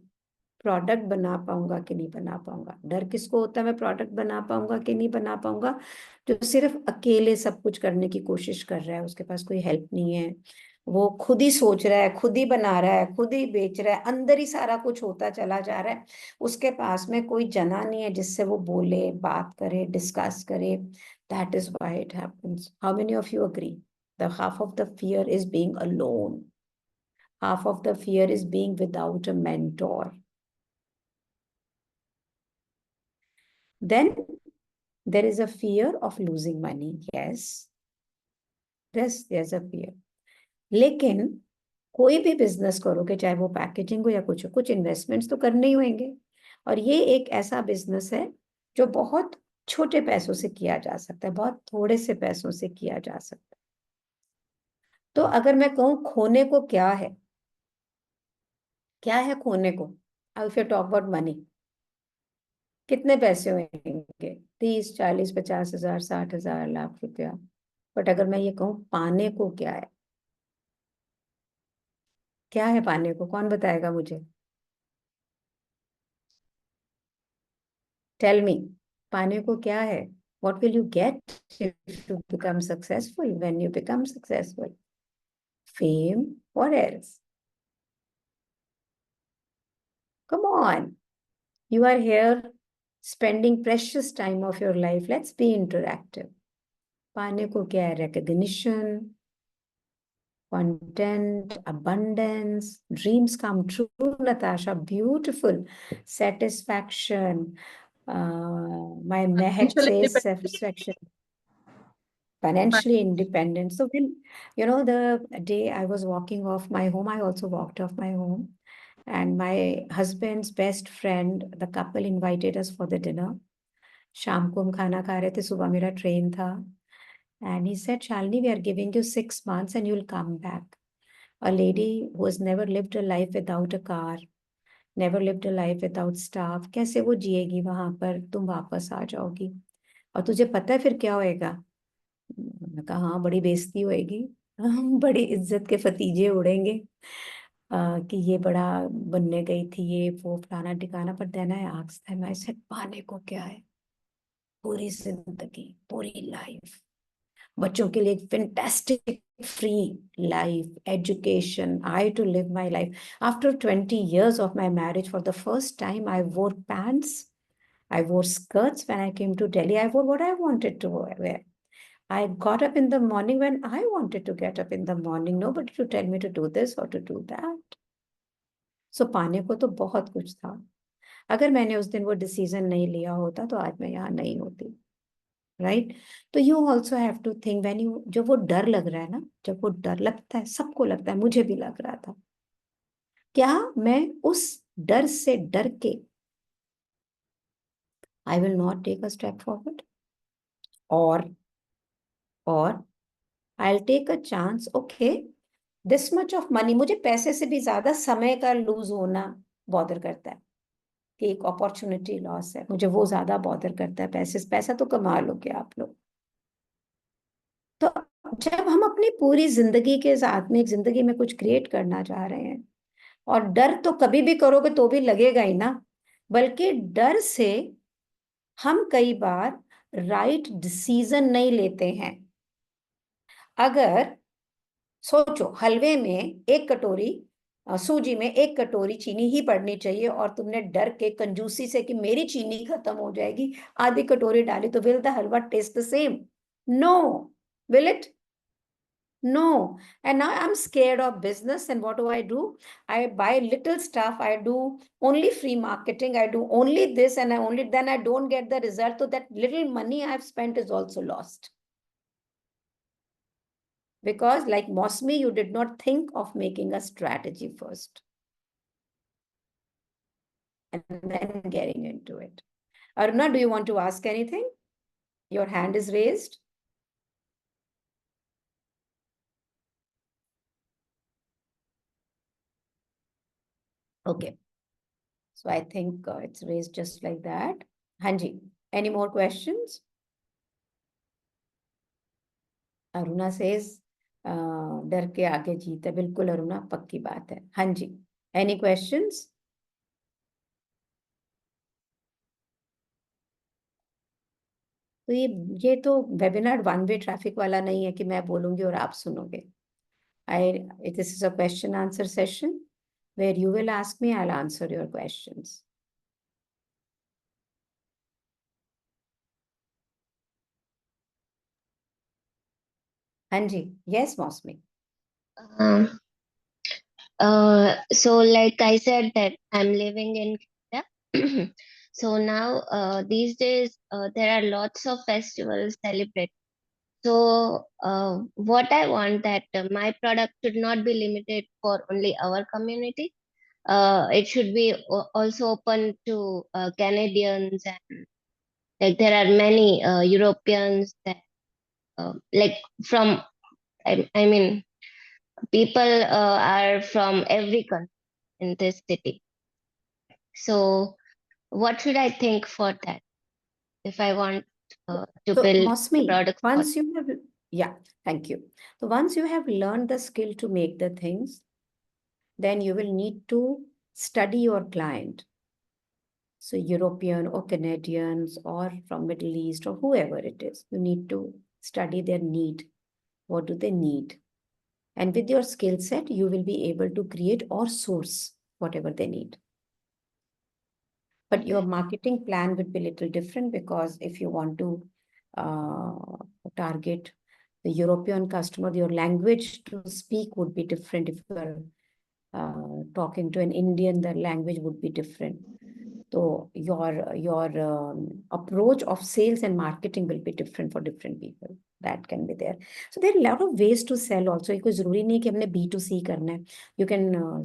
प्रोडक्ट बना पाऊंगा कि नहीं बना पाऊंगा. डर किसको होता है मैं प्रोडक्ट बना पाऊंगा कि नहीं बना पाऊंगा? जो सिर्फ अकेले सब कुछ करने की कोशिश कर रहा है, उसके पास कोई हेल्प नहीं है, वो खुद ही सोच रहा है, खुद ही बना रहा है, खुद ही बेच रहा है, अंदर ही सारा कुछ होता चला जा रहा है. उसके पास में कोई जना नहीं है जिससे वो बोले, बात करे, डिस्कस करे. That is why it happens. How many of you agree? The half of the fear is being alone. Half of the fear is being without a mentor. Then there is a fear of losing money. Yes, there's a fear. लेकिन कोई भी business करोगे, चाहे वो packaging हो या कुछ investments तो करने ही होंगे। और ये एक ऐसा बिजनेस है जो बहुत छोटे पैसों से किया जा सकता है, बहुत थोड़े से पैसों से किया जा सकता है। तो अगर मैं कहूँ खोने को क्या है, क्या है खोने को, if you talk about money, कितने पैसे होंगे? 30, 40, 50 हजार, 60 हजार, लाख रुपया। बट अगर मैं ये कहूँ पाने को क्या है, क्या है पाने को, कौन बताएगा मुझे? टेल मी, पाने को क्या है? What will you get if you become successful? When you become successful, fame, what else? Come on, you are here spending precious time of your life. Let's be interactive. पाने को क्या है? Recognition, content, abundance, dreams come true, Natasha, beautiful, satisfaction. My Mehak Financial says independence. satisfaction. Financially independent. So when, the day I was walking off my home, I also walked off my home, and my husband's best friend, the couple invited us for the dinner. शाम को हम खाना खा रहे थे, सुबह मेरा train था, and he said, Shalini, we are giving you 6 months and you'll come back. A lady who has never lived a life without a car, never lived a life without staff, कैसे वो जिएगी वहां पर? तुम वापस आ जाओगी और तुझे पता है फिर क्या होएगा? मैंने कहा हाँ, बड़ी बेइज्जती होएगी, बड़ी इज्जत के फतीजे उड़ेंगे, कि ये बड़ा बनने गई थी, ये वो फलाना ठिकाना। पर then I asked him, I said, पाने को क्या है? पूरी जिंदगी, पूरी लाइफ, बच्चों के लिए एक fantastic free life, education, I to live my life. After 20 years of my marriage, for the first time I wore pants, I wore skirts. When I came to Delhi, I wore what I wanted to wear. I got up in the morning when I wanted to get up in the morning. Nobody to tell me to do this or to do that. So पाने को तो बहुत कुछ था। अगर मैंने उस दिन वो डिसीजन नहीं लिया होता तो आज मैं यहाँ नहीं होती, राइट? तो you also have to think, when you, जब वो डर लग रहा है ना, जब वो डर लगता है, सबको लगता है, मुझे भी लग रहा था, क्या मैं उस डर से डर के I will not take a step forward, और I will take a chance, okay, this much of money. मुझे पैसे से भी ज्यादा समय का लूज होना बॉदर करता है, कि एक अपॉर्चुनिटी लॉस है, मुझे वो ज्यादा बॉदर करता है। पैसा तो कमा लोगे आप लोग। तो जब हम अपनी पूरी जिंदगी के साथ में एक जिंदगी में कुछ क्रिएट करना चाह रहे हैं, और डर तो कभी भी करोगे तो भी लगेगा ही ना, बल्कि डर से हम कई बार राइट डिसीजन नहीं लेते हैं। अगर सोचो, हलवे में एक कटोरी सूजी में एक कटोरी चीनी ही पड़नी चाहिए, और तुमने डर के कंजूसी से कि मेरी चीनी खत्म हो जाएगी आधी कटोरी डाली, तो will the halwa taste the same? No. Will it? No. And now I'm scared of business. And what do? I buy little stuff. I do only free marketing. I do only this, and then I don't get the result. So that little money I've spent is also lost. Because like Mosmi, you did not think of making a strategy first and then getting into it. Aruna, do you want to ask anything? Your hand is raised. Okay. So I think it's raised just like that. Hanji, any more questions? Aruna says, डर के आगे जीत है। बिल्कुल अरुणा, पक्की बात है। हाँ जी, एनी क्वेश्चंस? तो ये तो वेबिनार वन वे ट्रैफिक वाला नहीं है कि मैं बोलूंगी और आप सुनोगे। This is a question answer session where you will ask me, I will answer your questions. हाँ जी, yes Mausami. Um, so like I said that I'm living in Canada. So now these days there are lots of festivals celebrated. So what I want that my product should not be limited for only our community. It should be also open to Canadians, and like there are many Europeans that like from I mean people are from every country in this city. So what should I think for that if I want to So, build Mosmi, products for? once you have, yeah, thank you. So once you have learned the skill to make the things, then you will need to study your client. So European or Canadians or from Middle East or whoever it is, you need to study their need. What do they need? And with your skill set, you will be able to create or source whatever they need. But your marketing plan would be a little different, because if you want to target the European customer, your language to speak would be different. If you are talking to an Indian, the language would be different. So your approach of sales and marketing will be different for different people. That can be there. So there are a lot of ways to sell also. कोई जरूरी नहीं कि हमने B2C करना है. You can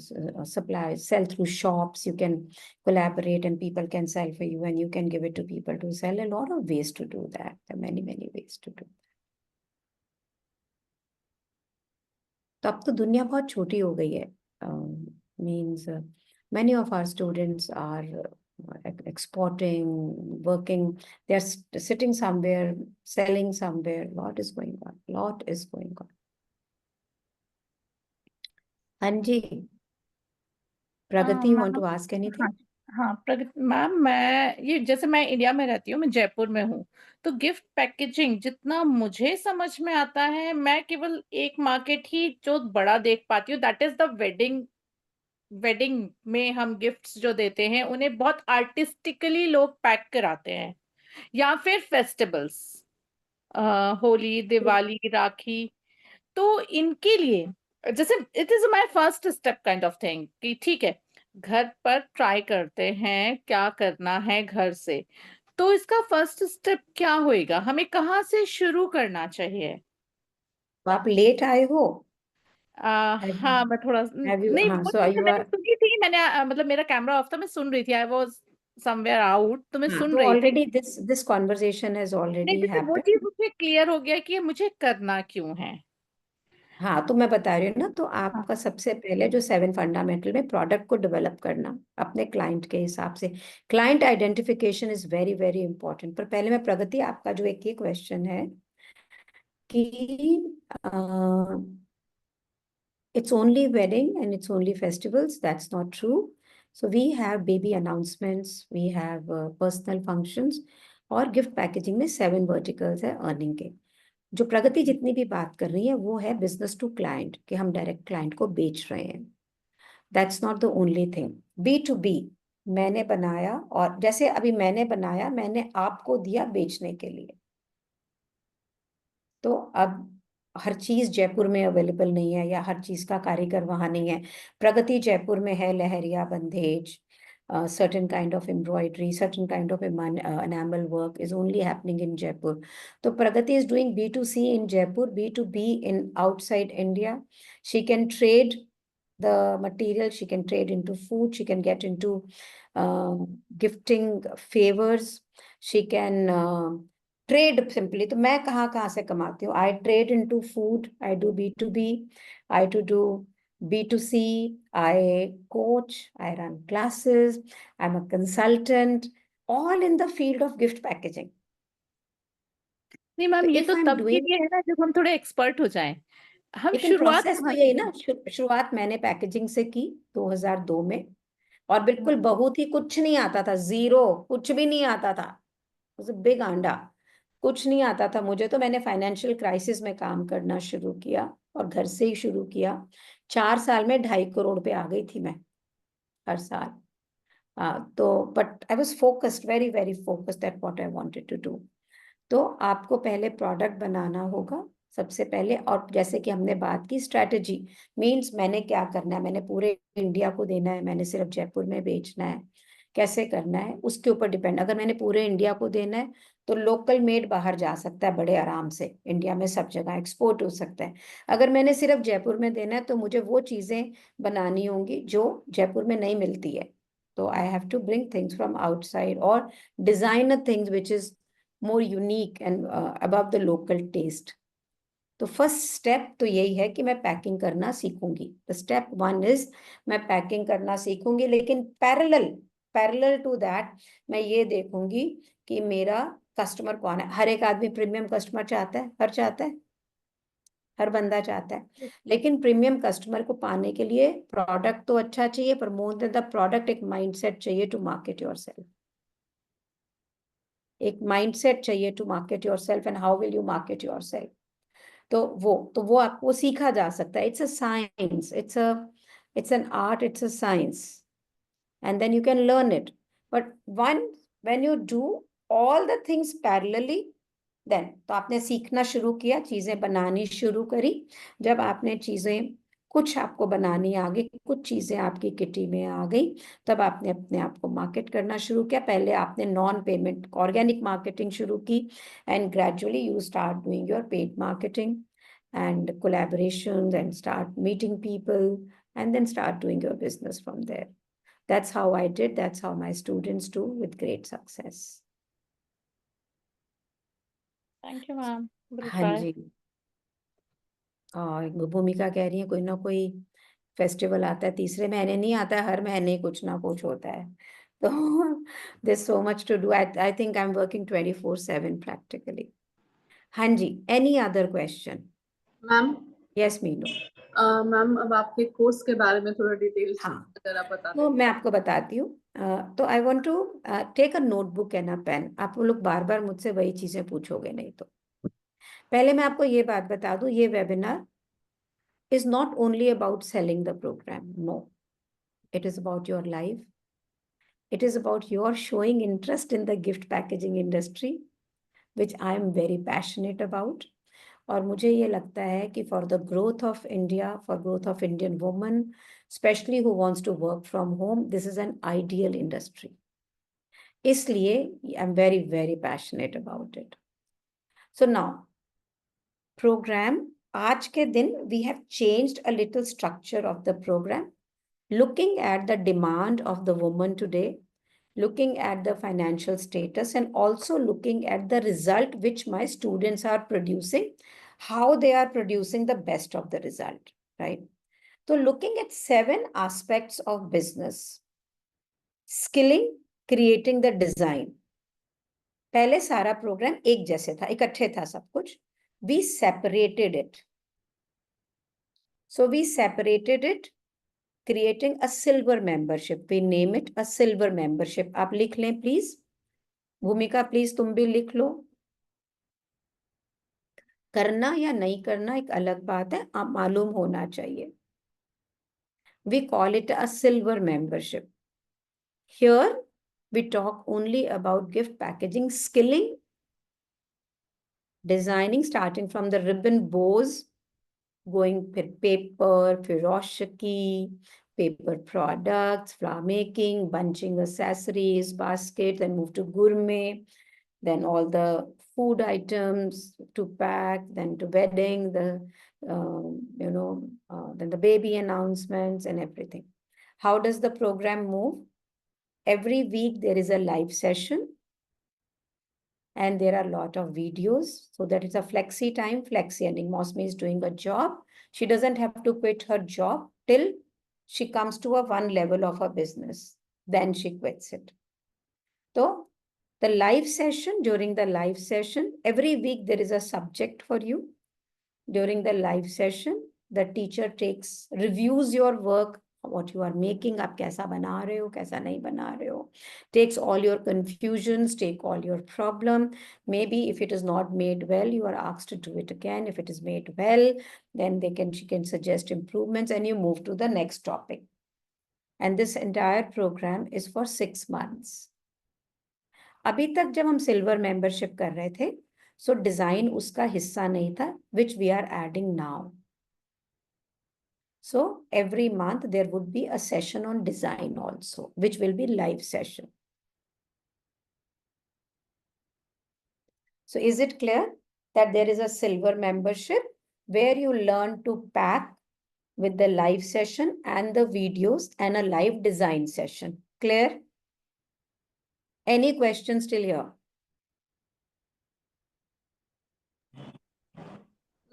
sell through shops. You can collaborate and people can sell for you, and you can give it to people to sell. A lot of ways to do that. There are many ways to do. तो अब तो दुनिया बहुत छोटी हो गई है. Means many of our students are exporting, working. They are sitting somewhere, selling somewhere. Lot is going on. Lot is going on. हाँ जी, प्रगति, you want to ask anything? हाँ प्रगति मैम, मैं ये जैसे मैं इंडिया में रहती हूँ, मैं जयपुर में हूँ, तो गिफ्ट पैकेजिंग जितना मुझे समझ में आता है, मैं केवल एक मार्केट ही जो बड़ा देख पाती हूँ, दैट इज द वेडिंग में हम गिफ्ट्स जो देते हैं उन्हें बहुत आर्टिस्टिकली लोग पैक कराते हैं, या फिर फेस्टिवल्स, होली, दिवाली, राखी, तो इनके लिए जैसे it is my first step kind of thing कि ठीक है, घर पर ट्राई करते हैं क्या करना है घर से, तो इसका फर्स्ट स्टेप क्या होएगा, हमें कहाँ से शुरू करना चाहिए? तो आप लेट आए हो? हाँ, मैं थोड़ा नहीं, हाँ, वो so चीज़ें you मैंने are, सुनी थी, मैंने मतलब मेरा कैमरा ऑफ था, मैं सुन रही थी, आई वाज समवेयर आउट, तो मैं हाँ, सुन तो रही थी। already this conversation has नहीं, already जैसे वो happened. चीज़ मुझे क्लियर हो गया कि ये मुझे करना क्यों है। हाँ, तो मैं बता रही हूँ ना, तो हाँ। आपका सबसे पहले जो 7 फंडामेंटल में प्रोडक्ट को डेवलप करना अपने क्लाइंट के हिसाब से, client identification is very important. पर पहले मैं प्रगति, आपका जो एक ही क्वेश्चन है कि it's only wedding and it's only festivals. That's not true. So we have baby announcements, we have personal functions, और गिफ्ट पैकेजिंग में 7 वर्टिकल्स है अर्निंग के. जो प्रगति जितनी भी बात कर रही है वो है बिजनेस टू क्लाइंट, कि हम डायरेक्ट क्लाइंट को बेच रहे हैं. That's not the only thing. B2B मैंने बनाया, और जैसे अभी मैंने बनाया, मैंने आपको दिया बेचने के लिए. तो अब हर चीज जयपुर में अवेलेबल नहीं है, या हर चीज का कारीगर वहां नहीं है. प्रगति जयपुर में है, लहरिया, बंधेज, certain kind of embroidery, certain kind of enamel work is only happening in Jaipur. So Pragati is doing B2C in Jaipur, B2B in outside India. She can trade the material, she can trade into food, she can get into gifting favors, she can trade simply. तो मैं कहाँ से कमाती हूँ? I trade into food, I do B2B, I do B2C, I coach, I run classes, I'm a consultant, all in the field of gift packaging. नहीं ma'am, So ये if तो I'm तब के doing, लिए है ना जब हम थोड़े एक्सपर्ट हो जाएं. हम लेकिन शुरुआत प्रोसेस तो कहाँ यही से ना, शुरुआत मैंने पैकेजिंग से की 2002 में, और बिल्कुल करें? बहुत ही कुछ नहीं आता था, जीरो, कुछ भी नहीं आता था. बिग आंडा, कुछ नहीं आता था मुझे. तो मैंने फाइनेंशियल क्राइसिस में काम करना शुरू किया, और घर से ही शुरू किया. 4 साल में 2.5 करोड़ पे आ गई थी मैं हर साल. तो but I was focused, very focused at what I wanted to do. तो आपको पहले प्रोडक्ट बनाना होगा सबसे पहले. और जैसे कि हमने बात की, स्ट्रैटेजी मीन्स मैंने क्या करना है, मैंने पूरे इंडिया को देना है, मैंने सिर्फ जयपुर में बेचना है, कैसे करना है उसके ऊपर डिपेंड. अगर मैंने पूरे इंडिया को देना है तो लोकल मेड बाहर जा सकता है बड़े आराम से, इंडिया में सब जगह एक्सपोर्ट हो सकता है। अगर मैंने सिर्फ जयपुर में देना है तो मुझे वो चीजें बनानी होंगी जो जयपुर में नहीं मिलती है। तो I have to bring things from outside और design a things which is more unique and above the local taste. तो फर्स्ट स्टेप तो यही है कि मैं पैकिंग करना सीखूंगी। द स्टेप 1 इज मैं पैकिंग करना सीखूंगी, लेकिन पैरेलल टू दैट मैं ये देखूंगी कि मेरा कस्टमर कौन है। हर एक आदमी प्रीमियम कस्टमर चाहता है, हर बंदा चाहता है, लेकिन प्रीमियम कस्टमर को पाने के लिए प्रोडक्ट तो अच्छा चाहिए, पर मोर देन द प्रोडक्ट एक माइंडसेट चाहिए टू मार्केट योरसेल्फ। एक माइंडसेट चाहिए to market yourself and how will you market yourself. तो वो आपको सीखा जा सकता है। It's a science, it's an art, it's a science, and then you can learn it. But when you do all the things parallelly, then तो आपने सीखना शुरू किया, चीजें बनानी शुरू करी। जब आपने चीजें कुछ आपको बनानी आ गई, कुछ चीजें आपकी किटी में आ गई, तब आपने अपने आप को मार्केट करना शुरू किया। पहले आपने नॉन पेमेंट ऑर्गेनिक मार्केटिंग शुरू की, and gradually you start doing your paid marketing and collaborations and start meeting people and then start doing your business from there. That's how I did. That's how my students do with great success. Thank you, ma'am. We'll हाँ try. जी। और भूमिका कह रही है कोई ना कोई festival आता है, तीसरे महीने नहीं आता है, हर महीने कुछ ना कुछ होता है। तो there's so much to do. I think I'm working 24/7 practically. हाँ जी, any other question? Ma'am Yes, Meenu. Ma'am अब आपके कोर्स के बारे में थोड़ा डिटेल हाँ, अगर आप बता तो दें। मैं आपको बताती हूँ। तो I want to take a notebook and a pen. आप लोग बार बार मुझसे वही चीजें पूछोगे नहीं। तो पहले मैं आपको ये बात बता दूं, ये webinar is not only about selling the program. No, it is about your life. It is about your showing interest in the gift packaging industry, which I am very passionate about. और मुझे ये लगता है कि for the growth of India, for growth of Indian women, especially who wants to work from home, this is an ideal industry. इसलिए I am very, very passionate about it. So now, program, आज के दिन we have changed a little structure of the program, looking at the demand of the woman today, looking at the financial status, and also looking at the result which my students are producing, how they are producing the best of the result, right? So looking at 7 aspects of business: skilling, creating the design. पहले सारा programme एक जैसे था, इकट्ठे था सब कुछ। We separated it. So we separated it, creating a silver membership. We name it a silver membership. आप लिख लें प्लीज, भूमिका प्लीज तुम भी लिख लो। करना या नहीं करना एक अलग बात है, आप मालूम होना चाहिए। We call it a silver membership. Here we talk only about gift packaging, skilling, designing, starting from the ribbon bows, going paper, Furoshiki, paper products, flower making, bunching accessories, baskets, then move to gourmet, then all the food items to pack, then to wedding, then the baby announcements and everything. How does the program move? Every week there is a live session, and there are a lot of videos, so that it's a flexi time. Flexi earning, Mosmi is doing a job. She doesn't have to quit her job till she comes to a one level of her business. Then she quits it. So the live session, during the live session, every week there is a subject for you. During the live session, the teacher reviews your work, what you are making, आप कैसा बना रहे हो, कैसा नहीं बना रहे हो, takes all your confusions, take all your problem. Maybe if it is not made well, you are asked to do it again. If it is made well, then she can suggest improvements, and you move to the next topic. And this entire program is for 6 months. अभी तक जब हम silver membership कर रहे थे, सो design उसका हिस्सा नहीं था, which we are adding now. So every month there would be a session on design also, which will be live session. So is it clear that there is a silver membership where you learn to pack with the live session and the videos and a live design session? Clear? Any questions till here?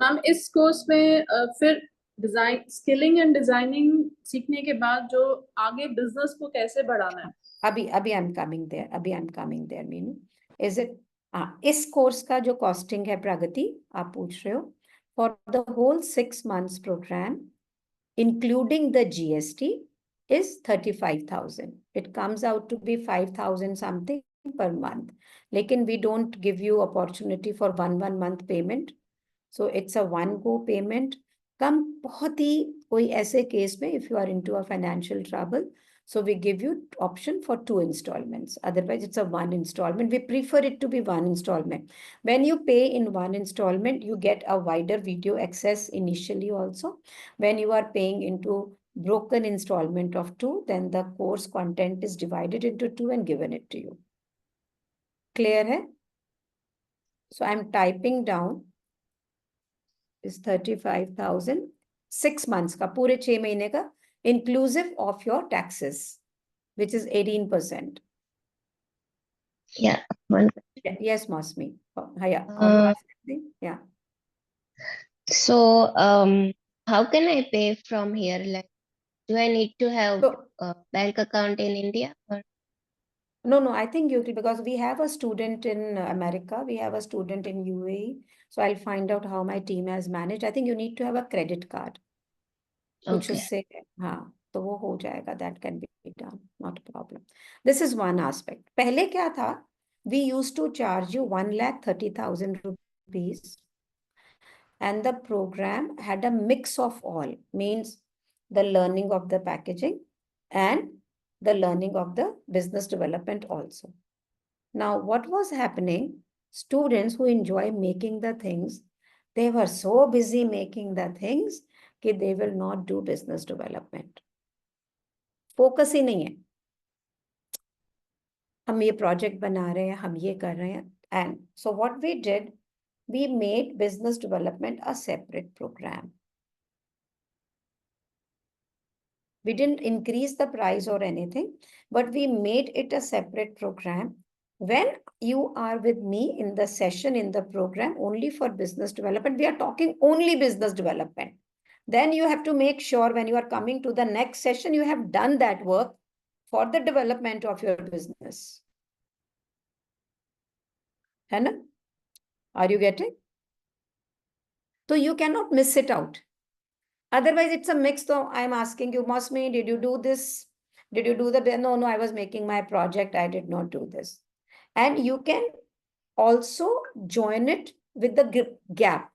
Ma'am इस course में फिर design skilling and designing सीखने के बाद जो आगे business को कैसे बढ़ाना है? अभी I am coming there Meenu is it इस कोर्स का जो कॉस्टिंग है प्रगति आप पूछ रहे हो for the whole 6 months programme including the GST is 35,000. It comes out to be 5,000 something per month. लेकिन we don't give you opportunity for one month payment. So it's a one go payment. कम बहुत ही कोई ऐसे case में if you are into a financial trouble, so we give you option for 2 installments. Otherwise, it's a one installment. We prefer it to be one installment. When you pay in one installment, you get a wider video access initially also. When you are paying into broken installment of 2, then the course content is divided into 2 and given it to you. Clear hai? So I'm typing down is 35,000 6 months का पूरे 6 महीने का inclusive of your taxes, which is 18%. Yeah, one. Yes, Mosmi. Yeah. Yeah. So, how can I pay from here? Like, do I need to have a bank account in India? Or? No, I think you because we have a student in America, we have a student in UAE. So I'll find out how my team has managed. I think you need to have a credit card. कुछ Okay. उससे हाँ तो वो हो जाएगा. That can be done, not a problem. This is one aspect. पहले क्या था? We used to charge you 1,30,000 rupees, and the program had a mix of all, means the learning of the packaging and the learning of the business development also. Now, what was happening? Students who enjoy making the things, they were so busy making the things that they will not do business development. Focus ही नहीं है. हम ये project बना रहे हैं, हम ये कर रहे हैं. And so what we did, we made business development a separate program. We didn't increase the price or anything, but we made it a separate program. When you are with me in the session in the program only for business development, we are talking only business development. Then you have to make sure when you are coming to the next session, you have done that work for the development of your business. है ना? Are you getting? So you cannot miss it out. Otherwise, it's a mix. So I'm asking you, Mosmi, did you do this? Did you do the, no, I was making my project. I did not do this. And you can also join it with the gap.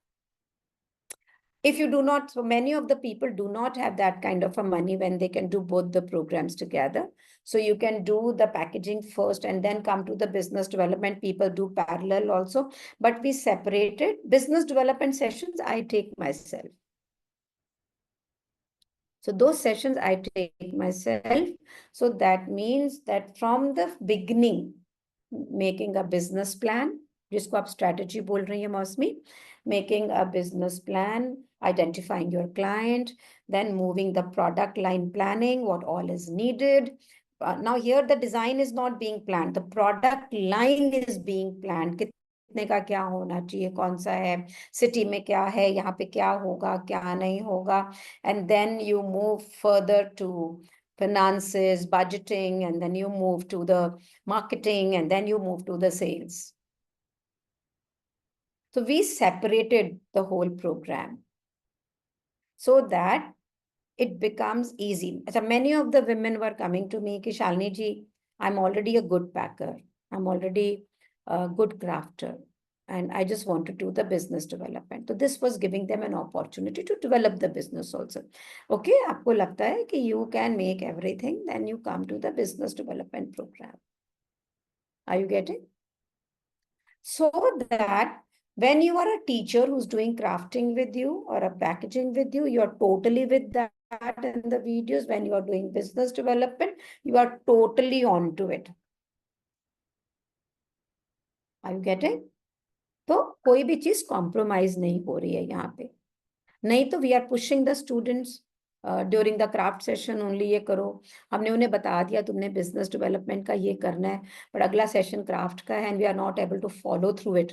If you do not, so many of the people do not have that kind of a money when they can do both the programs together. So you can do the packaging first and then come to the business development. People do parallel also, but we separated business development sessions. I take myself. So those sessions I take myself. So that means that from the beginning, making a business plan, जिसको आप strategy बोल रही हैं मौसमी, making a business plan, identifying your client, then moving the product line planning, what all is needed. Now here the design is not being planned, the product line is being planned. कितने का क्या होना चाहिए, कौन सा है, city में क्या है, यहाँ पे क्या होगा, क्या नहीं होगा, and then you move further to finances, budgeting, and then you move to the marketing, and then you move to the sales. So we separated the whole program so that it becomes easy. So many of the women were coming to me, ki Shalini ji, I'm already a good packer. I'm already a good crafter. And I just want to do the business development. So this was giving them an opportunity to develop the business also. Okay, आपको लगता है कि you can make everything, then you come to the business development program. Are you getting? So that when you are a teacher who's doing crafting with you or a packaging with you, you're totally with that in the videos. When you are doing business development, you are totally onto it. Are you getting? तो कोई भी चीज compromise नहीं हो रही है यहाँ पे। नहीं तो we are pushing the students during the craft session only, ये करो। हमने उन्हें बता दिया तुमने बिजनेस डेवलपमेंट का ये करना है, बट अगला सेशन क्राफ्ट का है and we are not able to follow through it,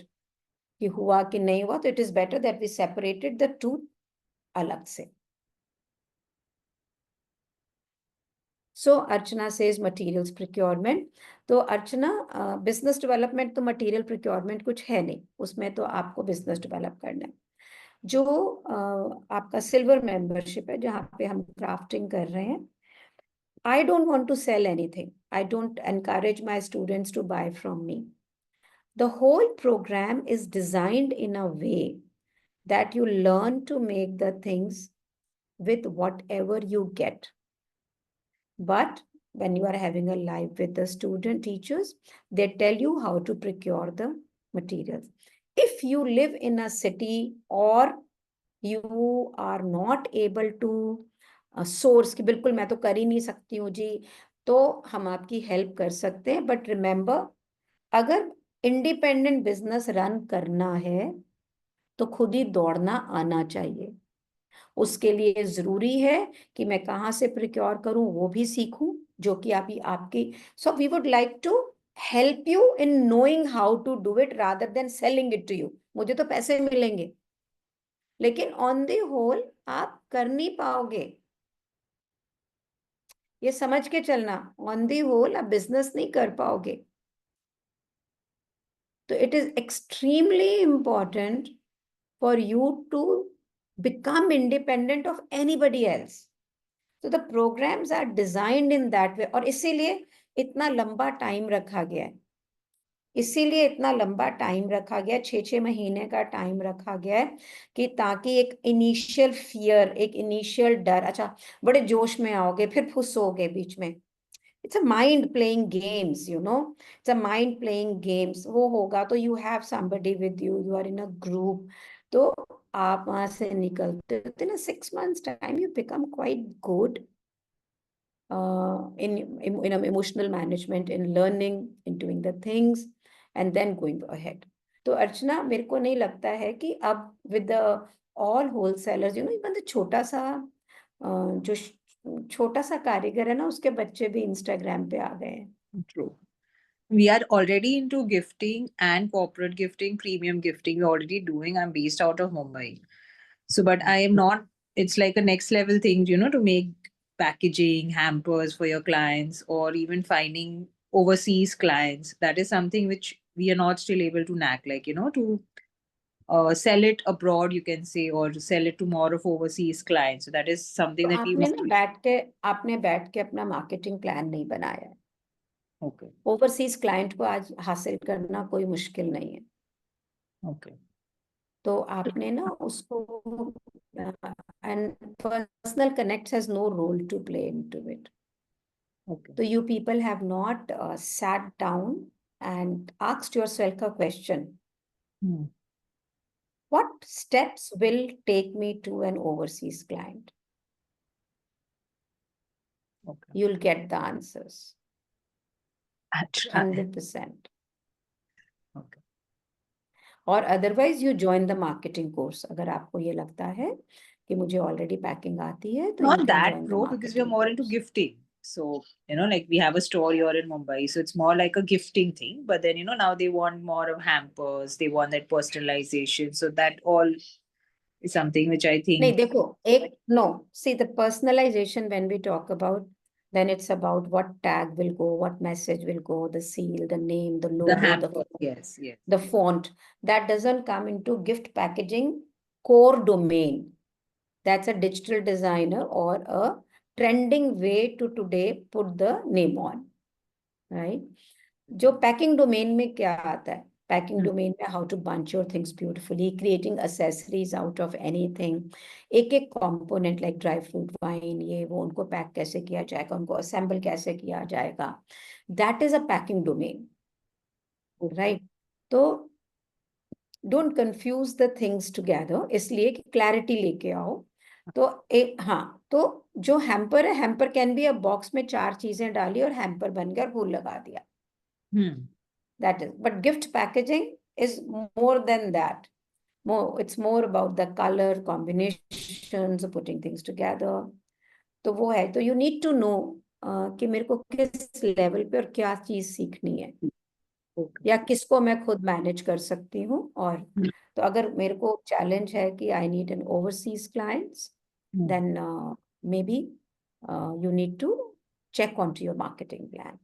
कि हुआ कि नहीं हुआ। तो it is better that we separated the two अलग से। So Archana says materials procurement. तो अर्चना, बिजनेस डेवलपमेंट तो मटेरियल प्रोक्योरमेंट कुछ है नहीं उसमें, तो आपको बिजनेस डेवलप करना है। जो आपका सिल्वर मेंबरशिप है जहाँ पे हम क्राफ्टिंग कर रहे हैं, I don't want to sell anything. I don't encourage my students to buy from me. The whole program is designed in a way that you learn to make the things with whatever you get. But when you are having a live with the student teachers, they tell you how to procure the materials. If you live in a city or you are not able to source की बिल्कुल मैं तो कर ही नहीं सकती हूँ जी, तो हम आपकी हेल्प कर सकते हैं। बट रिमेंबर, अगर इंडिपेंडेंट बिजनेस रन करना है तो खुद ही दौड़ना आना चाहिए। उसके लिए जरूरी है कि मैं कहाँ से प्रिक्योर करूं वो भी सीखूं, जो कि आपकी so we would like to help you in knowing how to do it rather than selling it to you. मुझे तो पैसे मिलेंगे, लेकिन ऑन द होल आप कर नहीं पाओगे। ये समझ के चलना, ऑन दी होल आप बिजनेस नहीं कर पाओगे। तो it is extremely important for you to become independent of anybody else. तो the programmes are designed in that way, और इसीलिए इतना लंबा टाइम रखा गया है। इसीलिए इतना लंबा टाइम रखा गया, 6-6 महीने का टाइम रखा गया है, कि ताकि एक इनिशियल फियर, एक इनिशियल डर, अच्छा बड़े जोश में आओगे फिर फुसोगे बीच में। It's a mind playing games, you know, it's a mind playing games. वो होगा तो you have somebody with you, you are in a group. तो आप वहां से निकलते in a 6 months time you become quite good in emotional management, in learning, in doing the things, and then going ahead. तो अर्चना, मेरे को नहीं लगता है कि अब with the all wholesalers, you know, even the छोटा सा जो छोटा सा कारीगर है ना, उसके बच्चे भी इंस्टाग्राम पे आ गए हैं। True. We are already into gifting and corporate gifting, premium gifting. We're already doing. I'm based out of Mumbai. So, but I am not, it's like a next level thing, you know, to make packaging, hampers for your clients, or even finding overseas clients. That is something which we are not still able to knack, like, you know, to sell it abroad, you can say, or sell it to more of overseas clients. So that is something तो that we आपने want ना बैठ के अपना marketing plan नहीं बनाया है। Okay. Overseas client को आज हासिल करना कोई मुश्किल नहीं है। Okay. तो आपने ना उसको, and personal connects has no role to play into it. Okay. So you people have not sat down and asked yourself a question. What steps will take me to an overseas client? Okay. You'll get the answers. I'll try. 100%. Okay. और otherwise you join the marketing course. अगर आपको ये लगता है कि मुझे already packing आती है, तो you Not can that, join the bro, because we are marketing more into course. gifting. So, you know, like we have a store here in Mumbai. So it's more like a gifting thing. But then, you know, now they want more of hampers. They want that personalization. So that all is something which I नहीं think. देखो, एक no, see the personalization when we talk about, then it's about what tag will go, what message will go, the seal, the name, the The logo, hamper. Yes, yes. the font. That doesn't come into gift packaging core domain. That's a digital designer or a trending way to today put the name on, right? जो packing domain में क्या आता है? Packing domain में how to bunch your things beautifully, creating accessories out of anything, एक एक component like dry fruit, wine, ये वो, उनको पैक कैसे किया जाएगा, उनको असेंबल कैसे किया जाएगा, that is a packing domain, right? तो don't confuse the things together, इसलिए कि क्लैरिटी लेके आओ। तो एक, हाँ, तो जो हैम्पर है, hamper can be a box में 4 चीजें डाली और हैम्पर बन गया और फूल लगा दिया। That is, but gift packaging is more than that. It's more about the color combinations, putting things together. तो वो है, तो you need to know कि मेरे को किस लेवल पे और क्या चीज सीखनी है, या किसको मैं खुद मैनेज कर सकती हूँ. और तो अगर मेरे को चैलेंज है कि I need an overseas clients, then maybe you need to check onto your marketing plan.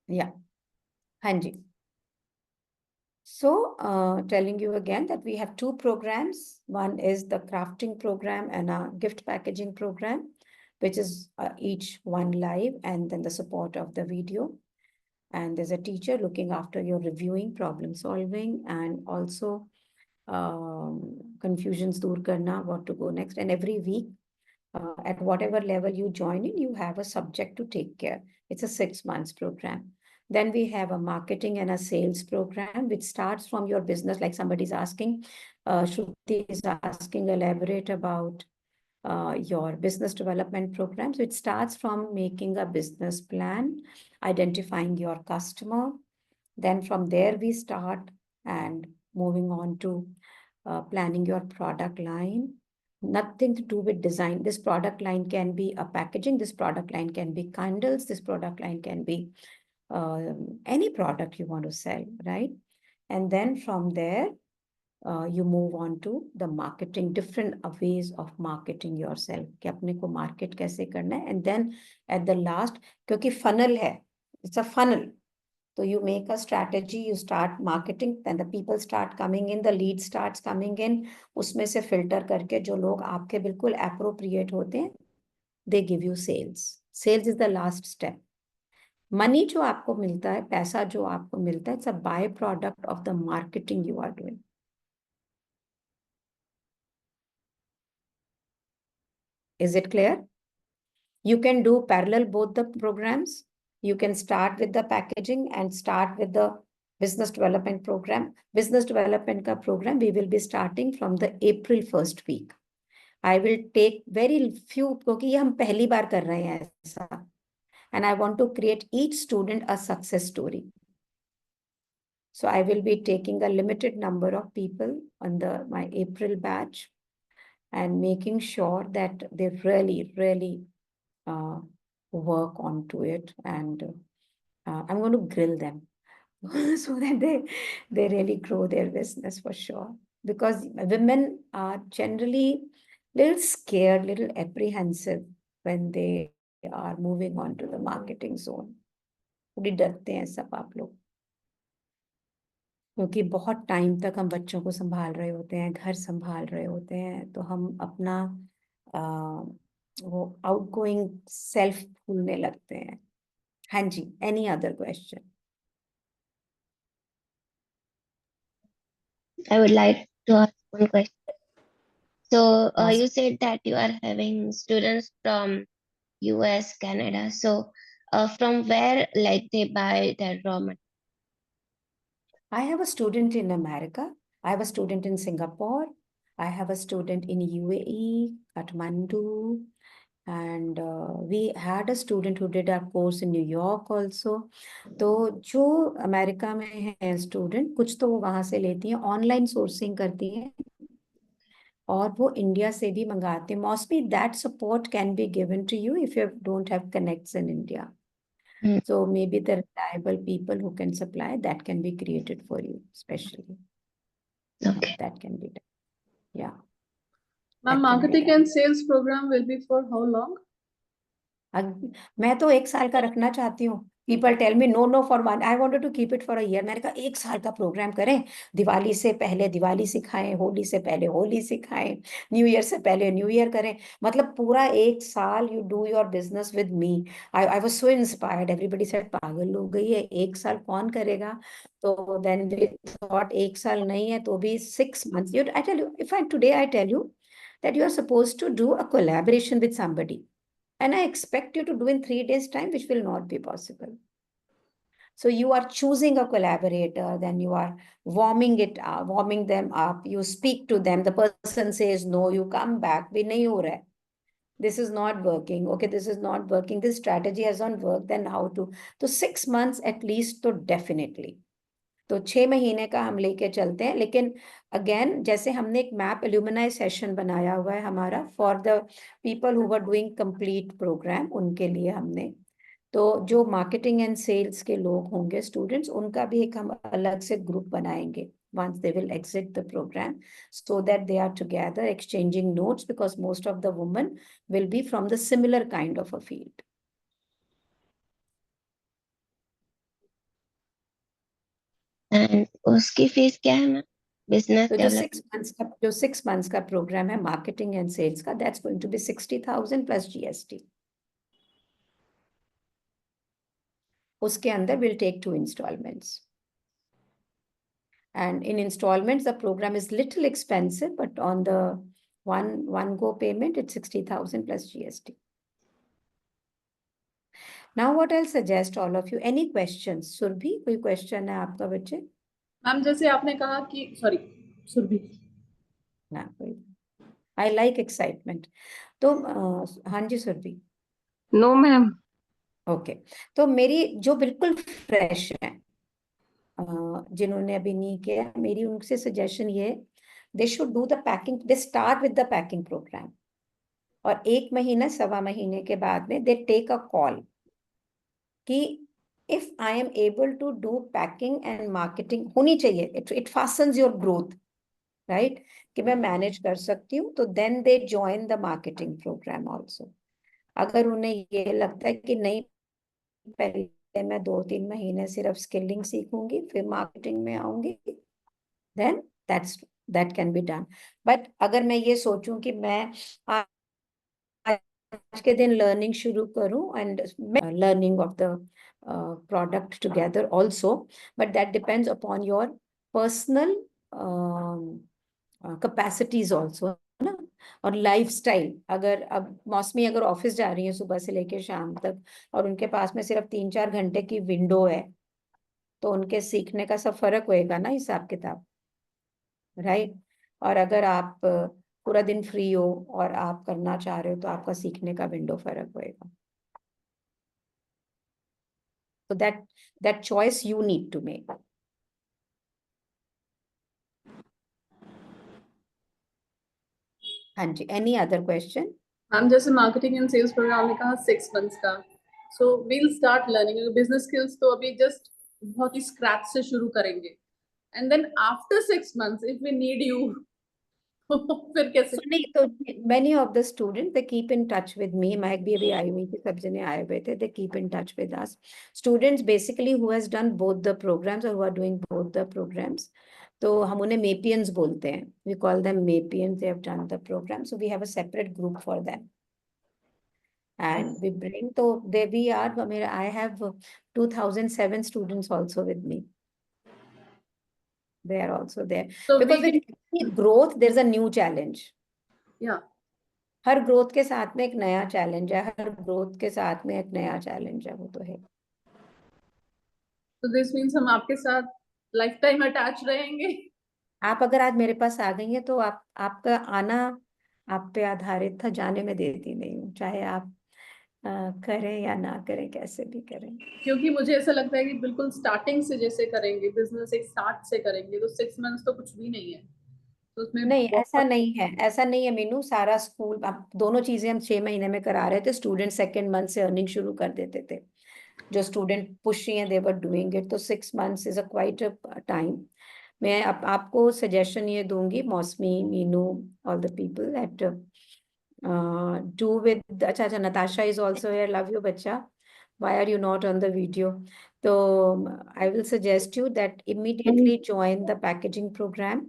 Yeah. Hanji. So, telling you again that we have two programs. One is the crafting program and a gift packaging program, which is each one live, and then the support of the video. And there's a teacher looking after your reviewing, problem solving, and also confusions dur karna, what to go next. And every week, at whatever level you join in, you have a subject to take care. It's a 6 months program. Then we have a marketing and a sales program, which starts from your business. Like somebody's asking, Shruti is asking, elaborate about your business development program. So it starts from making a business plan, identifying your customer. Then from there we start and moving on to planning your product line. Nothing to do with design. This product line can be a packaging. This product line can be candles. This product line can be any product you want to sell, right? And then from there, you move on to the marketing, different ways of marketing yourself. कि अपने को market कैसे करना है. And then at the last, क्योंकि funnel है, it's a funnel. So you make a strategy, you start marketing, then the people start coming in, the lead starts coming in. उसमें से filter करके जो लोग आपके बिल्कुल appropriate होते हैं, they give you sales. Sales is the last step. Money जो आपको मिलता है, पैसा जो आपको मिलता है, it's a byproduct of the marketing you are doing. Is it clear? You can do parallel both the programs. You can start with the packaging and start with the business development program. Business development ka program we will be starting from the April 1st week. I will take very few, क्योंकि ये हम पहली बार कर रहे हैं ऐसा. And I want to create each student a success story. So I will be taking a limited number of people on my April batch and making sure that they really work onto it, and I'm going to grill them so that they really grow their business for sure. Because women are generally little scared, little apprehensive when they are moving on to the marketing zone. थोड़ी डरते हैं सब आप लोग, क्योंकि बहुत time तक हम बच्चों को संभाल रहे होते हैं, घर संभाल रहे होते हैं, तो हम अपना वो आउटगोइंग सेल्फ भूलने लगते हैं. हाँ जी, any other question? I would like to ask one question. So Ask. you said that you are having students from US, Canada. So from where like they buy their raw material? I have a student in America. I have a student in Singapore. I have a student in UAE, Kathmandu. And we had a student who did our course in New York also. तो जो America में है student, कुछ तो वो वहां से लेती हैं, ऑनलाइन सोर्सिंग करती हैं, और वो इंडिया से भी मंगाते हैं. Mostly that support can be given to you if you don't have connects in India. So maybe the reliable people who can supply, that can be created for you, especially. Okay. That can be done. Yeah. Ma'am, That can be marketing done. and sales program will be for how long? मैं तो 1 साल का रखना चाहती हूँ. People tell me no for 1. I wanted to keep it for a year. मैंने कहा 1 साल का प्रोग्राम करें. दिवाली से पहले दिवाली सिखाएं, होली से पहले होली सिखाएं, न्यू ईयर से पहले न्यू ईयर करें. मतलब पूरा 1 साल you do your business with me. I was so inspired. Everybody said पागल हो गई है, 1 साल कौन करेगा? तो then we thought 1 साल नहीं है तो भी 6 months. I tell you, today I tell you that you are supposed to do a collaboration with somebody. And I expect you to do in 3 days' time, which will not be possible. So you are choosing a collaborator, then you are warming them up, you speak to them, the person says no, you come back, भी नहीं हो रहा है. this is not working, okay, this is not working, this strategy has not worked, then how to, तो 6 months at least तो definitely, तो 6 महीने का हम लेके चलते हैं। लेकिन अगेन जैसे हमने एक मैप एल्यूमिनाई सेशन बनाया हुआ है हमारा for the people who were doing complete programme, उनके लिए हमने, तो जो मार्केटिंग एंड सेल्स के लोग होंगे स्टूडेंट्स, उनका भी एक हम अलग से ग्रुप बनाएंगे once they will exit the program, so that they are together exchanging notes, because most of the women will be from the similar kind of a field. And उसकी फीस क्या है मैम, बिजनेस तो development? जो 6 months का programme है marketing and sales का, that's going to be 60,000 plus GST. उसके अंदर we'll take 2 installments. And in installments, the program is little expensive, but on the one go payment, it's 60,000 plus GST. Now, what I'll suggest all of you, any questions? Surbhi, कोई question है आपका बच्चे? Ma'am जैसे आपने कहा कि sorry Surabhi, ना कोई, I like excitement. तो हाँ जी सुरभि, नो मैम। ओके, तो मेरी जो बिल्कुल फ्रेश है, जिन्होंने अभी नहीं किया, मेरी उनसे सजेशन ये, they should do the packing, they start with the packing programme, और 1 महीना 1.25 महीने के बाद में दे टेक अ कॉल कि if I am able to do packing and marketing, होनी चाहिए, it fastens your growth, right, कि मैं मैनेज कर सकती हूँ, तो then they join the marketing programme also. अगर उन्हें ये लगता है कि नहीं, पहले मैं 2-3 महीने सिर्फ स्किलिंग सीखूंगी फिर मार्केटिंग में आऊंगी, then that can be done. But अगर मैं ये सोचूं कि मैं आज के दिन लर्निंग शुरू करूं and learning of the product together also, but that depends upon your personal capacities also ना, और लाइफस्टाइल। अगर अब मौसमी अगर ऑफिस जा रही है सुबह से लेकर शाम तक, और उनके पास में सिर्फ 3-4 घंटे की विंडो है, तो उनके सीखने का सब फर्क होएगा ना, हिसाब किताब, राइट। और अगर आप पूरा दिन फ्री हो और आप करना चाह रहे हो, तो आपका सीखने का विंडो फर्क होएगा। तो that choice you need to make. हाँ जी, एनी अदर क्वेश्चन? मैम जैसे मार्केटिंग एंड सेल्स प्रोग्राम ने कहा 6 months का, so we'll start learning business skills, तो अभी जस्ट बहुत ही स्क्रैच से शुरू करेंगे, and then after 6 months if we need you फिर कैसे? नहीं, तो many of the students they keep in touch with me, महक भी अभी आई हुई थी, सब जने आए हुए थे, they keep in touch with us, students basically who has done both the programs or who are doing both the programs, तो हम उन्हें मेपियंस बोलते हैं, we call them मेपियंस, they have done the program, so we have a separate group for them and we bring, तो they we are, I have 2007 students also with me, they are also there, So because we with every growth there's a new challenge. yeah, her growth के साथ में एक नया challenge है, हर growth के साथ में एक नया चैलेंज है, वो तो है। so this means हम आपके साथ लाइफ टाइम अटैच रहेंगे। आप अगर आज मेरे पास आ गई हैं, तो आपका आना आप पे आधारित था, जाने में देती नहीं हूँ, चाहे आप करें या ना करें, कैसे भी करें। क्योंकि मुझे ऐसा लगता है कि बिल्कुल स्टार्टिंग से जैसे करेंगे, बिजनेस एक स्टार्ट से करेंगे, तो 6 months तो कुछ भी नहीं है, तो उसमें नहीं, ऐसा बहुत नहीं है, ऐसा नहीं है मीनू, सारा स्कूल, अब दोनों चीजें हम 6 महीने में करा रहे थे, स्टूडेंट 2nd month से अर्निंग शुरू कर देते थे, जो स्टूडेंट पुश रही हैं दे वर डूइंग इट, तो 6 months is a quite a time. मैं आपको सजेशन ये दूंगी, Mausami, Meenu, all the people that do with, अच्छा Natasha is also here, love you बच्चा, why are you not on the video? So I will suggest you that immediately join the packaging program,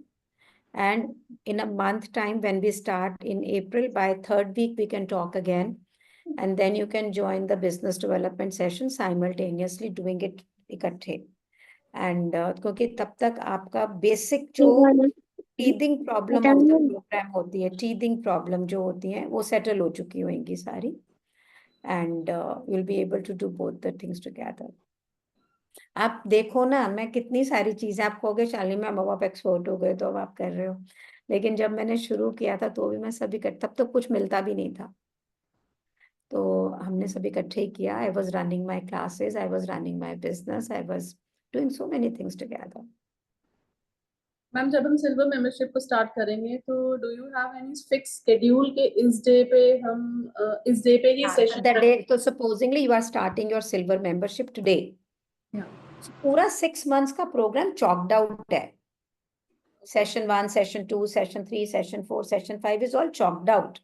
and in a month time when we start in April, by 3rd week we can talk again, and then you can join the business development session simultaneously doing it इकट्ठे, and क्योंकि तब तक आपका basic जो teething problem of the programme होती है, teething problem जो होती है, वो सेटल हो चुकी होंगी सारी, and you'll be able to do both the things together. आप देखो ना, मैं कितनी सारी चीजें, आप कहोगे शालिनी मैम अब आप एक्सपर्ट हो गए तो अब आप कर रहे हो, लेकिन जब मैंने शुरू किया था तो भी मैं सभी कर, तब तो कुछ मिलता भी नहीं था, तो हमने सब इकट्ठे ही किया. I was running my classes, I was running my business, I was doing so many things together. Ma'am जब हम सिल्वर मेंबरशिप को स्टार्ट करेंगे तो do you have any fix schedule के इस डे पे हम इस डे पे ही session That day, so supposingly you are starting your silver membership today. So पूरा 6 months का program chalked out है. Session 1, Session 2, Session 3, Session 4, Session 5 is all chalked out.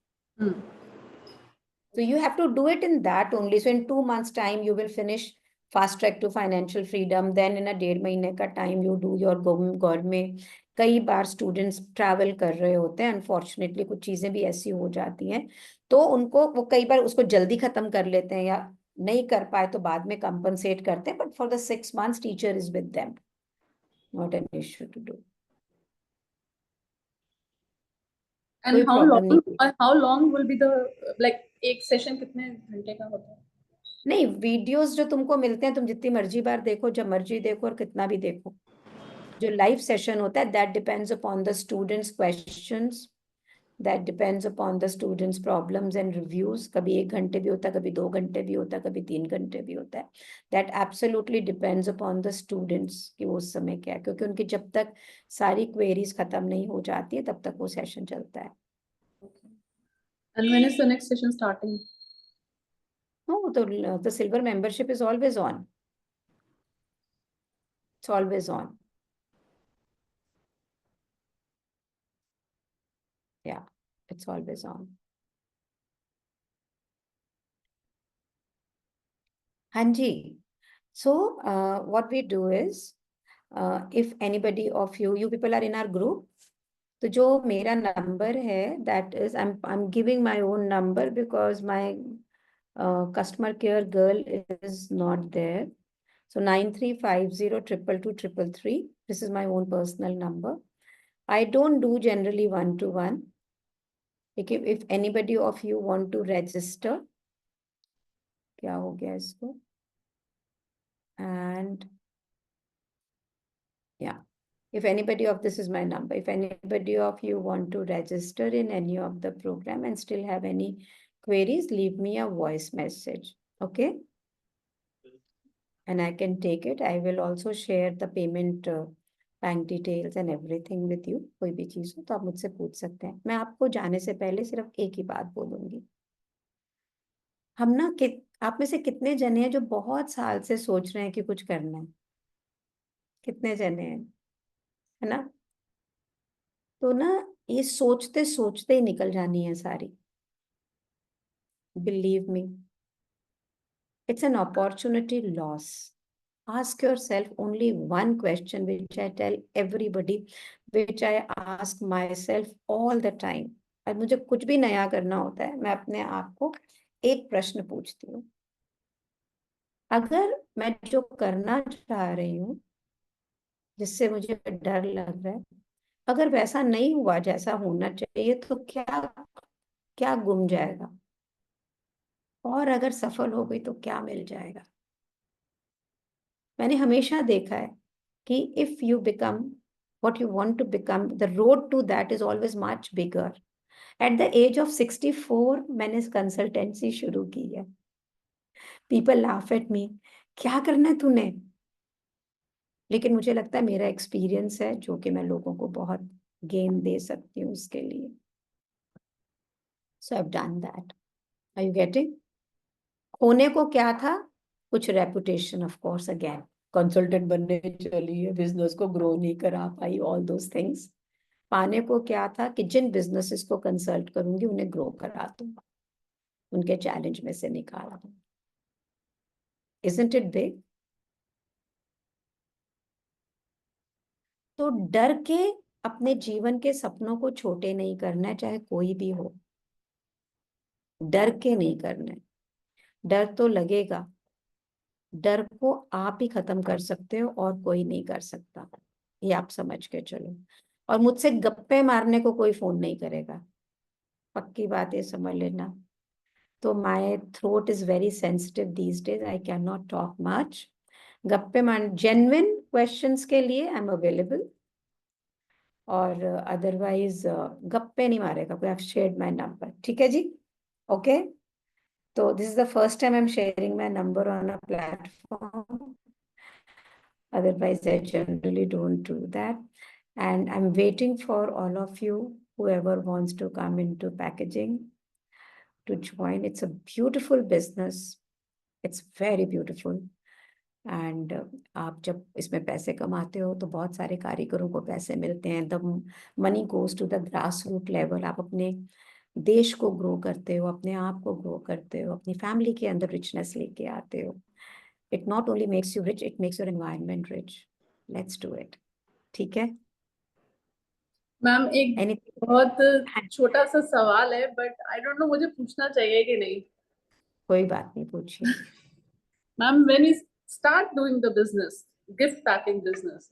So you have to do it in that only. So in 2 months time, you will finish fast track to financial freedom. Then in a 1.5 महीने का time, you do your government. कई बार students travel कर रहे होते हैं. Unfortunately, कुछ चीजें भी ऐसी हो जाती हैं. तो उनको वो कई बार उसको जल्दी खत्म कर लेते हैं या नहीं कर पाए तो बाद में compensate करते हैं. But for the 6 months, teacher is with them. Not an issue to do. And कोई problem नहीं. How long will be the like एक सेशन कितने घंटे का होता है? नहीं, वीडियोस जो तुमको मिलते हैं तुम जितनी मर्जी बार देखो, जब मर्जी देखो और कितना भी देखो. जो लाइव सेशन होता है that depends upon the students questions, that depends upon the students problems and reviews. कभी 1 घंटे भी होता है, कभी 2 घंटे भी होता है, कभी 3 घंटे भी होता है. That absolutely depends upon the students कि वो उस समय क्या है, क्योंकि उनकी जब तक सारी क्वेरीज खत्म नहीं हो जाती है तब तक वो सेशन चलता है. And when is the next session starting? No, the silver membership is always on. It's always on. Yeah, it's always on. Hanji. So what we do is, if anybody of you people are in our group, तो जो मेरा number है that is I'm giving my own number because my customer care girl is not there. So 9350222333. This is my own personal number. I don't do generally 1-to-1. If anybody of you want to register, क्या हो गया इसको? And yeah, if anybody of this is my number. If anybody of you want to register in any of the program and still have any queries, leave me a voice message. Okay? And I can take it. I will also share the payment bank details and everything with you. कोई भी चीज हो तो आप मुझसे पूछ सकते हैं. मैं आपको जाने से पहले सिर्फ एक ही बात बोलूंगी. हम ना आप में से कितने जने हैं जो बहुत साल से सोच रहे हैं कि कुछ करना है? कितने जने हैं? है ना? तो ना ये सोचते सोचते ही निकल जानी है सारी. Believe me, it's an opportunity loss. Ask yourself only one question, which I tell everybody, which I ask myself all the time. और मुझे कुछ भी नया करना होता है, मैं अपने आप को एक प्रश्न पूछती हूँ. अगर मैं जो करना चाह रही हूँ, जिससे मुझे डर लग रहा है, अगर वैसा नहीं हुआ जैसा होना चाहिए तो क्या गुम जाएगा? और अगर सफल हो गई तो क्या मिल जाएगा? मैंने हमेशा देखा है कि if you become what you want to become, the road to that is always much bigger. At the age of 64, मैंने कंसल्टेंसी शुरू की है. People laugh at me. क्या करना है तूने? लेकिन मुझे लगता है मेरा एक्सपीरियंस है जो कि मैं लोगों को बहुत गेन दे सकती हूँ उसके लिए. So I've done that. Are you getting? होने को क्या था? कुछ reputation, of course, again consultant बनने चली है, बिजनेस को ग्रो नहीं करा पाई, ऑल दोस थिंग्स. पाने को क्या था कि जिन बिजनेसेस को कंसल्ट करूंगी उन्हें ग्रो करा दूंगा, उनके चैलेंज में से निकाला दूंगा. Isn't it big? तो डर के अपने जीवन के सपनों को छोटे नहीं करना है, चाहे कोई भी हो. डर के नहीं करना है. डर तो लगेगा, डर को आप ही खत्म कर सकते हो और कोई नहीं कर सकता. ये आप समझ के चलो. और मुझसे गप्पे मारने को कोई फोन नहीं करेगा, पक्की बात है, समझ लेना. तो my throat is very sensitive these days, I can not talk much. गप्पे मार, जेन्युइन क्वेश्चंस के लिए आई एम अवेलेबल, और अदरवाइज गप्पे नहीं मारेगा कोई. I have shared my number. ठीक है जी? Okay. So this is the first time I'm sharing my number on a platform. Otherwise, I generally don't do that. And I'm waiting for all of you, whoever wants to come into packaging, to join. It's a beautiful business. It's very beautiful. And आप जब इसमें पैसे कमाते हो तो बहुत सारे कारीगरों को पैसे मिलते हैं. The money goes to the grass root level. आप अपने देश को ग्रो करते हो, अपने आप को ग्रो करते हो, अपनी फैमिली के अंदर रिचनेस लेके आते हो. It not only makes you rich, it makes your environment rich. Let's do it. ठीक है मैम, एक बहुत छोटा सा सवाल है, बट आई डोंट नो मुझे पूछना चाहिए कि नहीं. कोई बात नहीं, पूछिए. Ma'am, when we start doing the business, gift packing business,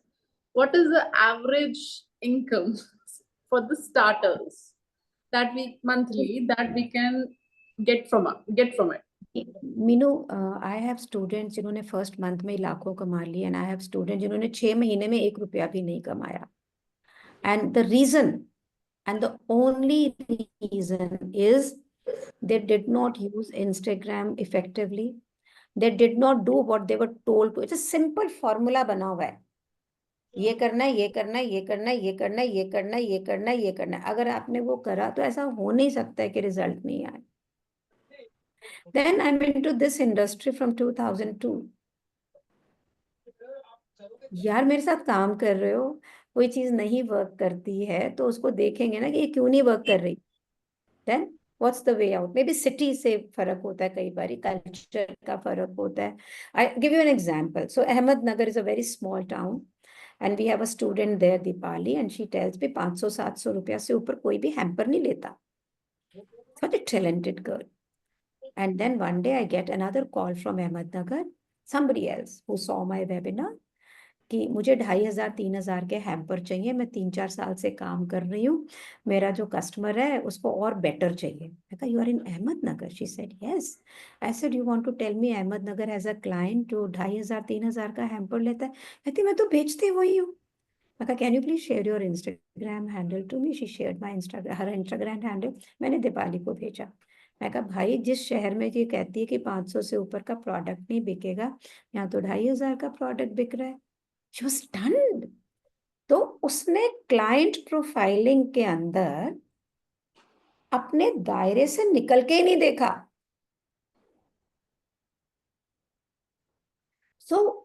what is the average income for the starters that we monthly that we can get from it? Meenu, I have students जिन्होंने फर्स्ट मंथ में लाखों कमा लिए, and I have student जिन्होंने 6 महीने में 1 रुपया भी नहीं कमाया. And the reason and the only reason is they did not use Instagram effectively. They did not do what they were told to. It's a simple formula बना हुआ है. ये करना है, ये करना है, ये करना है, ये करना है, ये करना है, ये करना है, ये करना है. अगर आपने वो करा तो ऐसा हो नहीं सकता है कि रिजल्ट नहीं आए. Then I'm into this industry from 2002. यार मेरे साथ काम कर रहे हो, कोई चीज नहीं वर्क करती है तो उसको देखेंगे ना कि ये क्यों नहीं वर्क कर रही. Then what's the way out? Maybe city से फर्क होता है, कई बार कल्चर का फर्क होता है. I give you an example. So Ahmednagar is a very small town and we have a student there, Deepali, and she tells me 500-700 रुपया से ऊपर कोई भी हैम्पर नहीं लेता. Such a talented girl. And then one day I get another call from Ahmednagar, somebody else who saw my webinar, कि मुझे 2500-3000 के हैम्पर चाहिए. मैं 3-4 साल से काम कर रही हूँ, मेरा जो कस्टमर है उसको और बेटर चाहिए. मैं कहा, you are in Ahmednagar? She said yes. I said, you want to tell me Ahmednagar as a client जो 2500-3000 का हैम्पर लेता है? कहती, मैं तो बेचती वही हूँ. मैं कहा, can you please share your Instagram handle to me? She shared my Instagram handle. मैंने दीपाली को भेजा. मैं कहा, भाई जिस शहर में ये कहती है कि 500 से ऊपर का प्रोडक्ट नहीं बिकेगा, यहाँ तो 2500 का प्रोडक्ट बिक रहा है. She was stunned. तो उसने क्लाइंट प्रोफाइलिंग के अंदर अपने दायरे से निकल के ही नहीं देखा.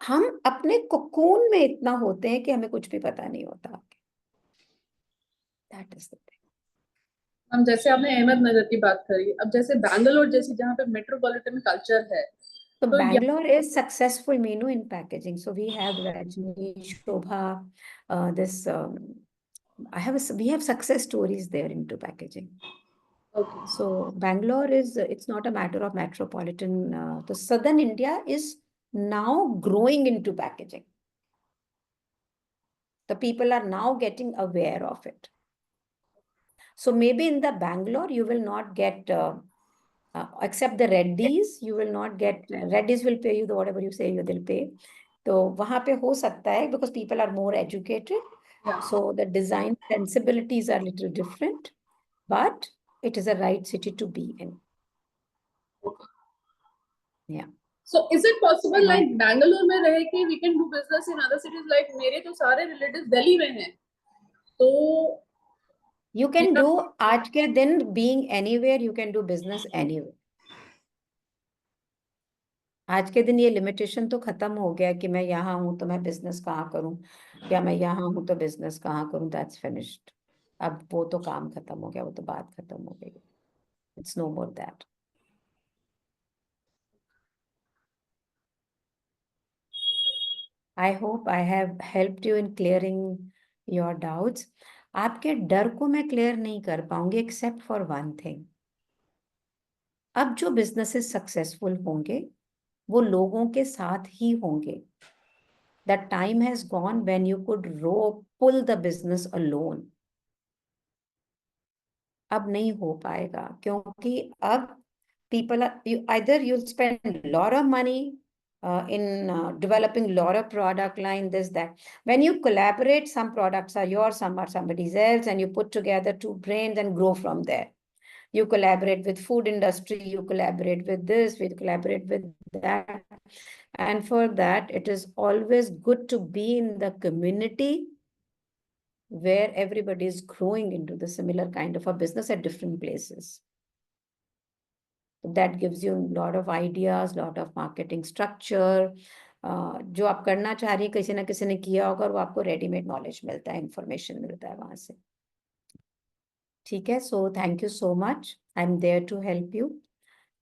हम अपने कोकून में इतना होते हैं कि हमें कुछ भी पता नहीं होता. That is the thing. हम जैसे आपने अहमदनगर की बात करी, अब जैसे बैंगलोर जैसी जहाँ पे मेट्रोपॉलिटन कल्चर है, So Bangalore is successful, Meenu, in packaging. So we have Rajni, Shobha, we have success stories there into packaging. Okay. So Bangalore it's not a matter of metropolitan. The southern India is now growing into packaging. The people are now getting aware of it. So maybe in the Bangalore, you will not get, except the Reddies, you will not get, Reddies will pay you whatever you say they'll pay. तो वहाँ पे हो सकता है because people are more educated. Yeah. So the design sensibilities are a little different, but it is a right city to be in. Yeah. So is it possible like Bangalore में रह के we can do business in other cities? Like मेरे तो सारे relatives Delhi में हैं, तो you can do आज के दिन being anywhere, you can do business anywhere. आज के दिन ये लिमिटेशन तो खत्म हो गया कि मैं यहाँ हूँ तो मैं बिजनेस कहाँ करूँ, या मैं यहाँ हूँ तो बिजनेस कहाँ करूँ. That's finished. अब वो तो काम खत्म हो गया, वो तो बात खत्म हो गई. It's no more that. I hope I have helped you in clearing your doubts. आपके डर को मैं क्लियर नहीं कर पाऊंगी except for one thing. अब जो बिजनेसेस सक्सेसफुल होंगे वो लोगों के साथ ही होंगे. The time has gone when you could pull the business alone. अब नहीं हो पाएगा क्योंकि अब people are, either you'll spend a lot of money in developing lot of product line, this, that. When you collaborate, some products are yours, some are somebody else, and you put together two brains and grow from there. You collaborate with food industry, you collaborate with this, we collaborate with that. And for that, it is always good to be in the community where everybody is growing into the similar kind of a business at different places. That gives you a lot of ideas, lot of marketing structure. जो आप करना चाह रही है किसी ना किसी ने किया होगा और वो आपको रेडीमेड नॉलेज मिलता है, इंफॉर्मेशन मिलता है वहां से. ठीक है, so thank you so much. I'm there to help you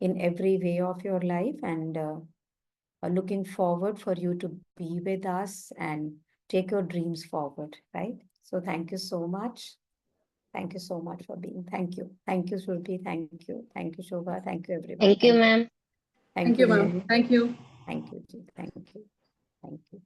in every way of your life, and looking forward for you to be with us and take your dreams forward, right? So thank you so much. Thank you so much for being. Thank you. Thank you, Surabhi. Thank you. Thank you, Shobha. Thank you, everyone. Thank you, ma'am. Thank you, ma'am. Mary. Thank you. Thank you, ji. Thank you. Thank you.